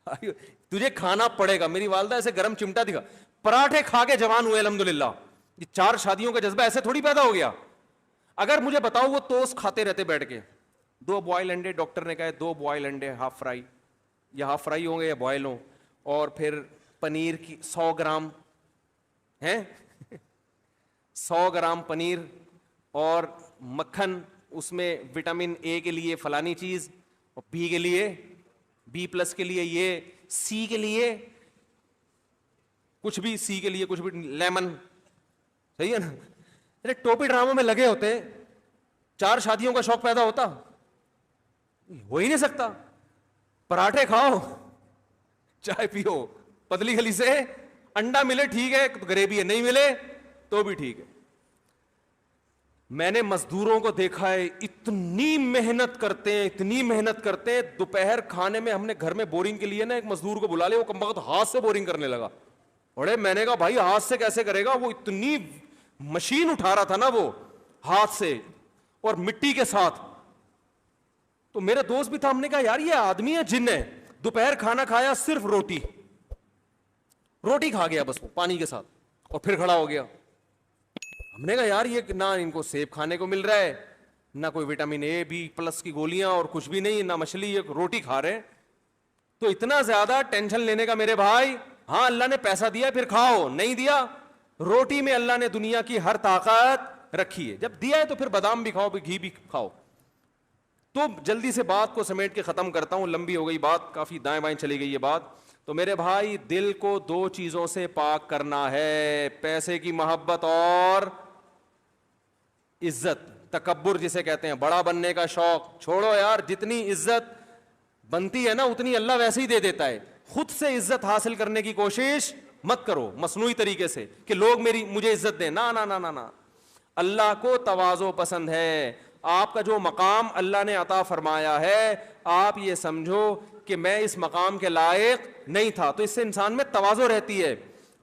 تجھے کھانا پڑے گا. میری والدہ ایسے گرم چمٹا دکھا, پراٹھے کھا کے جوان ہوئے الحمدللہ. یہ 4 شادیوں کا جذبہ ایسے تھوڑی پیدا ہو گیا. اگر مجھے بتاؤ وہ ٹوسٹ کھاتے رہتے بیٹھ کے, 2 بوائل انڈے, ڈاکٹر نے کہا 2 بوائل انڈے ہاف فرائی, یا ہاف فرائی ہوں گے یا بوائل ہوں, اور پھر پنیر کی 100 گرام ہیں 100 گرام پنیر, اور مکھن, اس میں وٹامن اے کے لیے فلانی چیز, اور بی کے لیے B+ کے لیے یہ, سی کے لیے کچھ بھی, سی کے لیے کچھ بھی, لیمن. صحیح ہے نا. ارے ٹوپی ڈراموں میں لگے ہوتے, 4 شادیوں کا شوق پیدا ہوتا, ہو ہی نہیں سکتا. پراٹھے کھاؤ, چائے پیو, پتلی گلی سے, انڈا ملے ٹھیک ہے, گریوی ہے, نہیں ملے تو بھی ٹھیک ہے. میں نے مزدوروں کو دیکھا ہے اتنی محنت کرتے ہیں، اتنی محنت کرتے ہیں، دوپہر کھانے میں ہم نے گھر میں بورنگ کے لیے نا ایک مزدور کو بلا لیا، وہ کم وقت ہاتھ سے بورنگ کرنے لگا. اور میں نے کہا بھائی ہاتھ سے کیسے کرے گا، وہ اتنی مشین اٹھا رہا تھا نا وہ ہاتھ سے اور مٹی کے ساتھ. تو میرا دوست بھی تھا، ہم نے کہا یار یہ آدمی ہے جن ہے. دوپہر کھانا کھایا صرف روٹی کھا گیا بس وہ پانی کے ساتھ، اور پھر کھڑا ہو گیا. ہم نے کہا یار یہ نہ ان کو سیب کھانے کو مل رہا ہے، نہ کوئی وٹامن اے بی پلس کی گولیاں اور کچھ بھی نہیں، نہ مچھلی، یہ روٹی کھا رہے ہیں. تو اتنا زیادہ ٹینشن لینے کا میرے بھائی، ہاں اللہ نے پیسہ دیا پھر کھاؤ، نہیں دیا روٹی میں اللہ نے دنیا کی ہر طاقت رکھی ہے، جب دیا ہے تو پھر بادام بھی کھاؤ، گھی بھی کھاؤ. تو جلدی سے بات کو سمیٹ کے ختم کرتا ہوں، لمبی ہو گئی بات، کافی دائیں بائیں چلی گئی یہ بات. تو میرے بھائی دل کو دو چیزوں سے پاک کرنا ہے، پیسے کی محبت اور عزت. تکبر جسے کہتے ہیں، بڑا بننے کا شوق چھوڑو یار، جتنی عزت بنتی ہے نا اتنی اللہ ویسے ہی دے دیتا ہے. خود سے عزت حاصل کرنے کی کوشش مت کرو مصنوعی طریقے سے کہ لوگ مجھے عزت دیں، نہ نہ نہ نہ. اللہ کو تواضع پسند ہے. آپ کا جو مقام اللہ نے عطا فرمایا ہے، آپ یہ سمجھو کہ میں اس مقام کے لائق نہیں تھا، تو اس سے انسان میں تواضع رہتی ہے.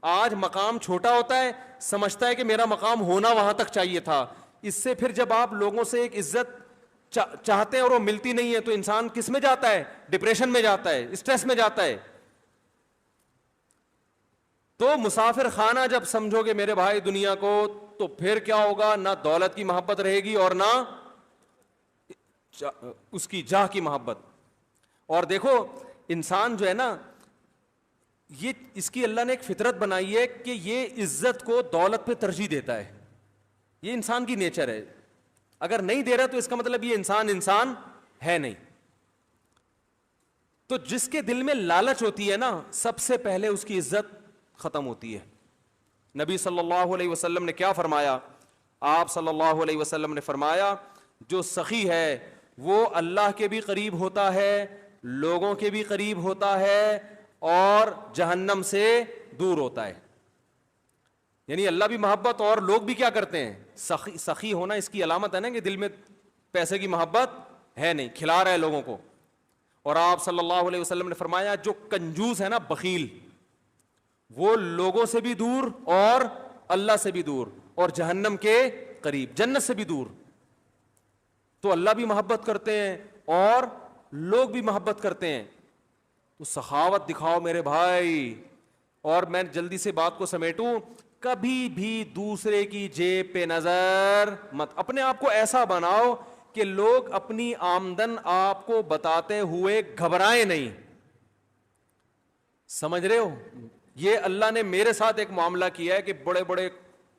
آج مقام چھوٹا ہوتا ہے، سمجھتا ہے کہ میرا مقام ہونا وہاں تک چاہیے تھا. اس سے پھر جب آپ لوگوں سے ایک عزت چاہتے ہیں اور وہ ملتی نہیں ہے تو انسان کس میں جاتا ہے؟ ڈپریشن میں جاتا ہے، اسٹریس میں جاتا ہے. تو مسافر خانہ جب سمجھو گے میرے بھائی دنیا کو، تو پھر کیا ہوگا؟ نہ دولت کی محبت رہے گی اور نہ اس کی جاہ کی محبت. اور دیکھو انسان جو ہے نا، یہ اس کی اللہ نے ایک فطرت بنائی ہے کہ یہ عزت کو دولت پہ ترجیح دیتا ہے. یہ انسان کی نیچر ہے. اگر نہیں دے رہا تو اس کا مطلب یہ انسان ہے نہیں. تو جس کے دل میں لالچ ہوتی ہے نا، سب سے پہلے اس کی عزت ختم ہوتی ہے. نبی صلی اللہ علیہ وسلم نے کیا فرمایا؟ آپ صلی اللہ علیہ وسلم نے فرمایا جو سخی ہے وہ اللہ کے بھی قریب ہوتا ہے، لوگوں کے بھی قریب ہوتا ہے، اور جہنم سے دور ہوتا ہے. یعنی اللہ بھی محبت اور لوگ بھی کیا کرتے ہیں؟ سخی ہونا اس کی علامت ہے نا کہ دل میں پیسے کی محبت ہے نہیں، کھلا رہا ہے لوگوں کو. اور آپ صلی اللہ علیہ وسلم نے فرمایا جو کنجوس ہے نا، بخیل، وہ لوگوں سے بھی دور اور اللہ سے بھی دور اور جہنم کے قریب، جنت سے بھی دور. تو اللہ بھی محبت کرتے ہیں اور لوگ بھی محبت کرتے ہیں. تو سخاوت دکھاؤ میرے بھائی. اور میں جلدی سے بات کو سمیٹوں، کبھی بھی دوسرے کی جیب پہ نظر مت. اپنے آپ کو ایسا بناؤ کہ لوگ اپنی آمدن آپ کو بتاتے ہوئے گھبرائیں نہیں. سمجھ رہے ہو؟ یہ اللہ نے میرے ساتھ ایک معاملہ کیا ہے کہ بڑے بڑے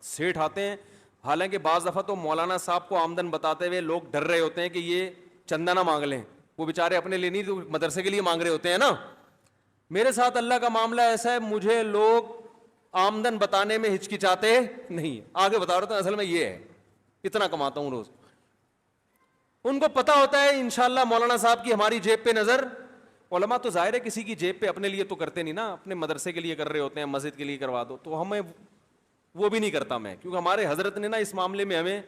سیٹھ آتے ہیں، حالانکہ بعض دفعہ تو مولانا صاحب کو آمدن بتاتے ہوئے لوگ ڈر رہے ہوتے ہیں کہ یہ چندہ نہ مانگ لیں، وہ بیچارے اپنے لیے نہیں تو مدرسے کے لیے مانگ رہے ہوتے ہیں نا. میرے ساتھ اللہ کا معاملہ ایسا ہے، مجھے لوگ آمدن بتانے میں ہچکچاتے نہیں. آگے بتا رہا تھا اصل میں یہ ہے، اتنا کماتا ہوں روز. ان کو پتا ہوتا ہے انشاءاللہ مولانا صاحب کی ہماری جیب پہ نظر. علماء تو ظاہر ہے کسی کی جیب پہ اپنے لیے تو کرتے نہیں نا، اپنے مدرسے کے لیے کر رہے ہوتے ہیں، مسجد کے لیے کروا دو. تو ہمیں وہ بھی نہیں کرتا میں، کیونکہ ہمارے حضرت نے نا اس معاملے میں ہمیں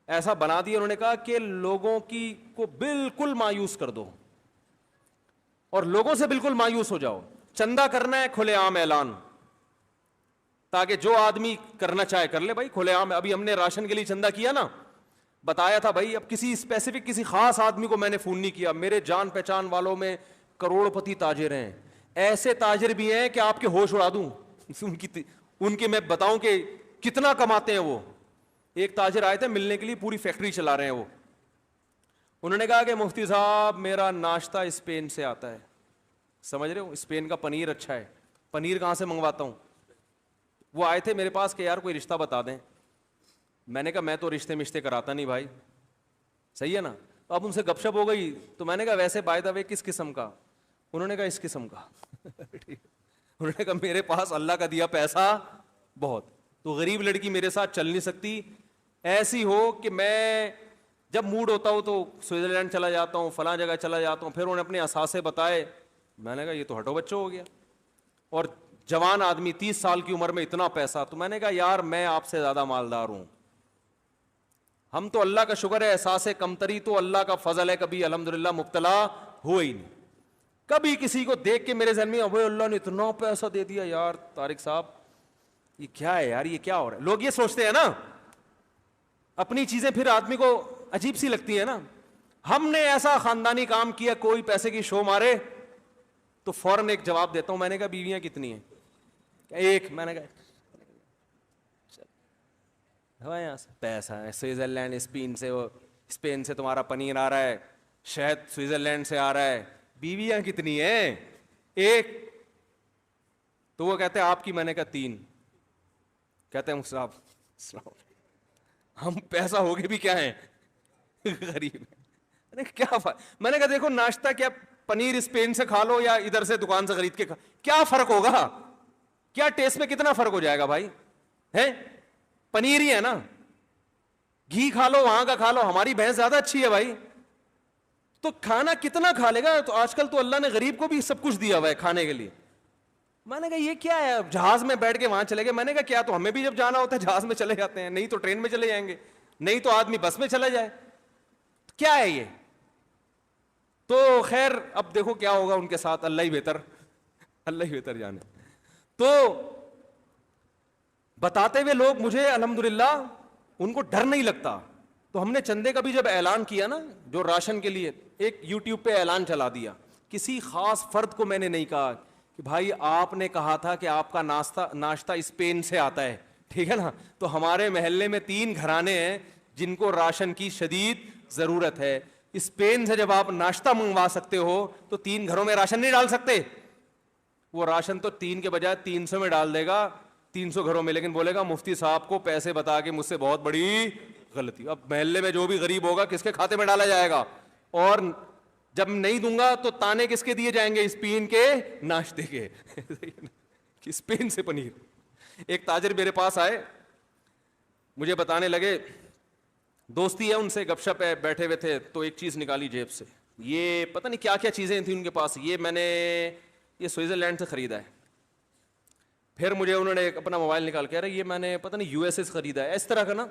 ایسا بنا دیا. انہوں نے کہا کہ لوگوں کی کو بالکل مایوس کر دو اور لوگوں سے بالکل مایوس ہو جاؤ. چندہ کرنا ہے کھلے عام اعلان، تاکہ جو آدمی کرنا چاہے کر لے بھائی کھلے عام. ابھی ہم نے راشن کے لیے چندہ کیا نا، بتایا تھا بھائی، اب کسی اسپیسیفک کسی خاص آدمی کو میں نے فون نہیں کیا. میرے جان پہچان والوں میں کروڑ پتی تاجر ہیں، ایسے تاجر بھی ہیں کہ آپ کے ہوش اڑا دوں. ان کے میں بتاؤں کہ کتنا کماتے ہیں وہ. ایک تاجر آئے تھے ملنے کے لیے، پوری فیکٹری چلا رہے ہیں وہ. انہوں نے کہا کہ مفتی صاحب میرا ناشتہ اسپین سے آتا ہے. سمجھ رہے ہو؟ اسپین کا پنیر اچھا ہے. پنیر کہاں سے منگواتا ہوں؟ وہ آئے تھے میرے پاس کہ یار کوئی رشتہ بتا دیں. میں نے کہا میں تو رشتے مشتے کراتا نہیں بھائی. صحیح ہے نا؟ تو اب ان سے گپ شپ ہو گئی. تو میں نے کہا ویسے بائی دا وے کس قسم کا؟ انہوں نے کہا اس قسم کا. انہوں نے کہا میرے پاس اللہ کا دیا پیسہ بہت، تو غریب لڑکی میرے ساتھ چل نہیں سکتی. ایسی ہو کہ میں جب موڈ ہوتا ہوں تو سوئٹزرلینڈ چلا جاتا ہوں، فلاں جگہ چلا جاتا ہوں. پھر انہوں نے اپنے اثاثے بتائے. میں نے کہا یہ تو ہٹو بچوں ہو گیا. اور جوان آدمی 30 سال کی عمر میں اتنا پیسہ. تو میں نے کہا یار میں آپ سے زیادہ مالدار ہوں. ہم تو اللہ کا شکر ہے احساس کمتری تو اللہ کا فضل ہے, کبھی الحمدللہ مبتلا ہوئے ہی نہیں. کبھی کسی کو دیکھ کے میرے ذہن میں ابے اللہ نے اتنا پیسہ دے دیا یار طارق صاحب, یہ کیا ہے یار, یہ کیا ہو رہا ہے. لوگ یہ سوچتے ہیں نا, اپنی چیزیں پھر آدمی کو عجیب سی لگتی ہے نا. ہم نے ایسا خاندانی کام کیا, کوئی پیسے کی شو مارے تو فوراً ایک جواب دیتا ہوں. میں نے کہا بیویاں کتنی ہیں؟ ایک. میں نے کہا یہاں سے پیسہ ہے, سوئٹزرلینڈ اسپین سے تمہارا پنیر آ رہا ہے, شہد سوئٹزرلینڈ سے آ رہا ہے, بیویاں کتنی ہیں؟ ایک. تو وہ کہتے ہیں آپ کی. میں نے کہا 3. کہتے ہیں صاحب ہم پیسہ ہوگے بھی کیا ہیں, غریب. میں نے کہا دیکھو ناشتہ کیا پنیر اسپین سے کھا لو یا ادھر سے دکان سے خرید کے کھا, کیا فرق ہوگا؟ کیا ٹیسٹ میں کتنا فرق ہو جائے گا بھائی؟ ہے پنیر ہی ہے نا. گھی کھا لو وہاں کا کھا لو, ہماری بھینس زیادہ اچھی ہے بھائی. تو کھانا کتنا کھا لے گا؟ تو آج کل تو اللہ نے غریب کو بھی سب کچھ دیا ہوا ہے کھانے کے لیے. میں نے کہا یہ کیا ہے, جہاز میں بیٹھ کے وہاں چلے گئے. میں نے کہا کیا, تو ہمیں بھی جب جانا ہوتا ہے جہاز میں چلے جاتے ہیں, نہیں تو ٹرین میں چلے جائیں گے, نہیں تو آدمی بس میں چلا جائے. کیا ہے یہ؟ تو خیر اب دیکھو کیا ہوگا ان کے ساتھ, اللہ ہی بہتر جانے. تو بتاتے ہوئے لوگ مجھے الحمدللہ ان کو ڈر نہیں لگتا. تو ہم نے چندے کا بھی جب اعلان کیا نا, جو راشن کے لیے, ایک یوٹیوب پہ اعلان چلا دیا. کسی خاص فرد کو میں نے نہیں کہا کہ بھائی آپ نے کہا تھا کہ آپ کا ناشتہ اسپین سے آتا ہے, ٹھیک ہے نا, تو ہمارے محلے میں 3 گھرانے ہیں جن کو راشن کی شدید ضرورت ہے. اسپین سے جب آپ ناشتہ منگوا سکتے ہو تو 3 گھروں میں راشن نہیں ڈال سکتے. وہ راشن تو 3 کے بجائے 300 میں ڈال دے گا, 300 گھروں میں, لیکن بولے گا مفتی صاحب کو پیسے بتا کے مجھ سے بہت بڑی غلطی. اب محلے میں جو بھی غریب ہوگا کس کے کھاتے میں ڈالا جائے گا, اور جب نہیں دوں گا تو تانے کس کے دیے جائیں گے؟ اسپین کے ناشتے کے. اسپین سے پنیر. ایک تاجر میرے پاس آئے, مجھے بتانے لگے, دوستی ہے ان سے, گپ شپ ہے, بیٹھے ہوئے تھے, تو ایک چیز نکالی جیب سے, یہ پتہ نہیں کیا کیا چیزیں تھیں ان کے پاس, یہ میں نے یہ سوئٹزرلینڈ سے خریدا ہے. پھر مجھے انہوں نے اپنا موبائل نکال کے, ارے یہ میں نے پتہ نہیں یو ایس اے سے خریدا ہے, اس طرح کا نا.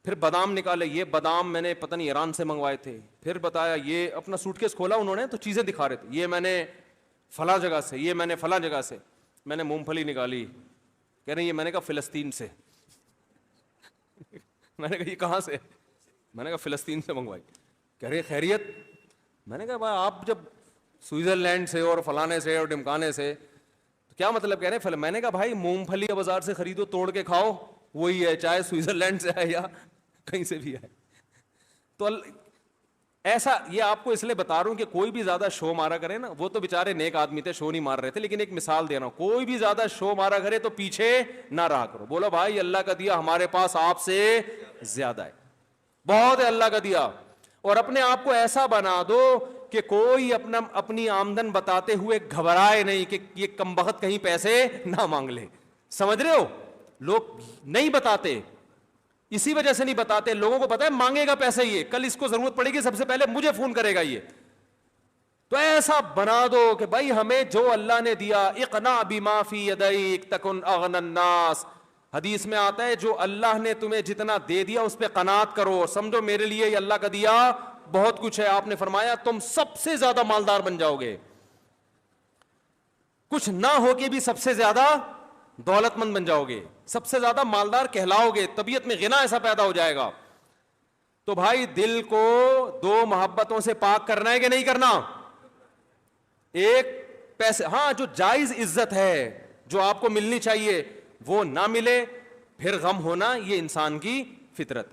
پھر بادام نکالے, یہ بادام میں نے پتہ نہیں ایران سے منگوائے تھے. پھر بتایا, یہ اپنا سوٹ کیس کھولا انہوں نے تو چیزیں دکھا رہے تھے, یہ میں نے فلاں جگہ سے, یہ میں نے فلاں جگہ سے. میں نے مونگ پھلی نکالی, کہہ رہے ہیں یہ میں نے کہا فلسطین سے. میں نے کہا یہ کہاں سے؟ میں نے کہا فلسطین سے منگوائی. کہہ رہے خیریت؟ میں نے کہا بھائی آپ جب سوئٹزرلینڈ سے اور فلانے سے اور ڈمکانے سے, تو کیا مطلب کہہ رہے ہیں؟ میں نے کہا بھائی مونگ پھلی بازار سے خریدو, توڑ کے کھاؤ, وہی ہے, چاہے سوئٹزرلینڈ سے ہے یا کہیں سے بھی ہے. تو ایسا, یہ آپ کو اس لیے بتا رہا ہوں کہ کوئی بھی زیادہ شو مارا کرے نا, وہ تو بےچارے نیک آدمی تھے, شو نہیں مار رہے تھے, لیکن ایک مثال دے رہا ہوں, کوئی بھی زیادہ شو مارا کرے تو پیچھے نہ رہا کرو. بولو بھائی اللہ کا دیا ہمارے پاس آپ سے زیادہ ہے, بہت ہے اللہ کا دیا. اور اپنے آپ کو ایسا بنا دو کہ کوئی اپنی آمدن بتاتے ہوئے گھبرائے نہیں کہ یہ کمبخت کہیں پیسے نہ مانگ لے. سمجھ رہے ہو؟ لوگ نہیں بتاتے, اسی وجہ سے نہیں بتاتے. لوگوں کو پتا ہے مانگے گا پیسے, یہ کل اس کو ضرورت پڑے گی سب سے پہلے مجھے فون کرے گا یہ. تو ایسا بنا دو کہ بھائی ہمیں جو اللہ نے دیا, اقنع بما فی یدیک تکن اغنی الناس. حدیث میں آتا ہے جو اللہ نے تمہیں جتنا دے دیا اس پہ قناعت کرو, سمجھو میرے لیے یہ اللہ کا دیا بہت کچھ ہے. آپ نے فرمایا تم سب سے زیادہ مالدار بن جاؤ گے, کچھ نہ ہو کے بھی سب سے زیادہ دولت مند بن جاؤ گے, سب سے زیادہ مالدار کہلاؤ گے, طبیعت میں غنا ایسا پیدا ہو جائے گا. تو بھائی دل کو 2 محبتوں سے پاک کرنا ہے کہ نہیں کرنا؟ ایک پیسے, ہاں جو جائز عزت ہے جو آپ کو ملنی چاہیے وہ نہ ملے, پھر غم ہونا, یہ انسان کی فطرت.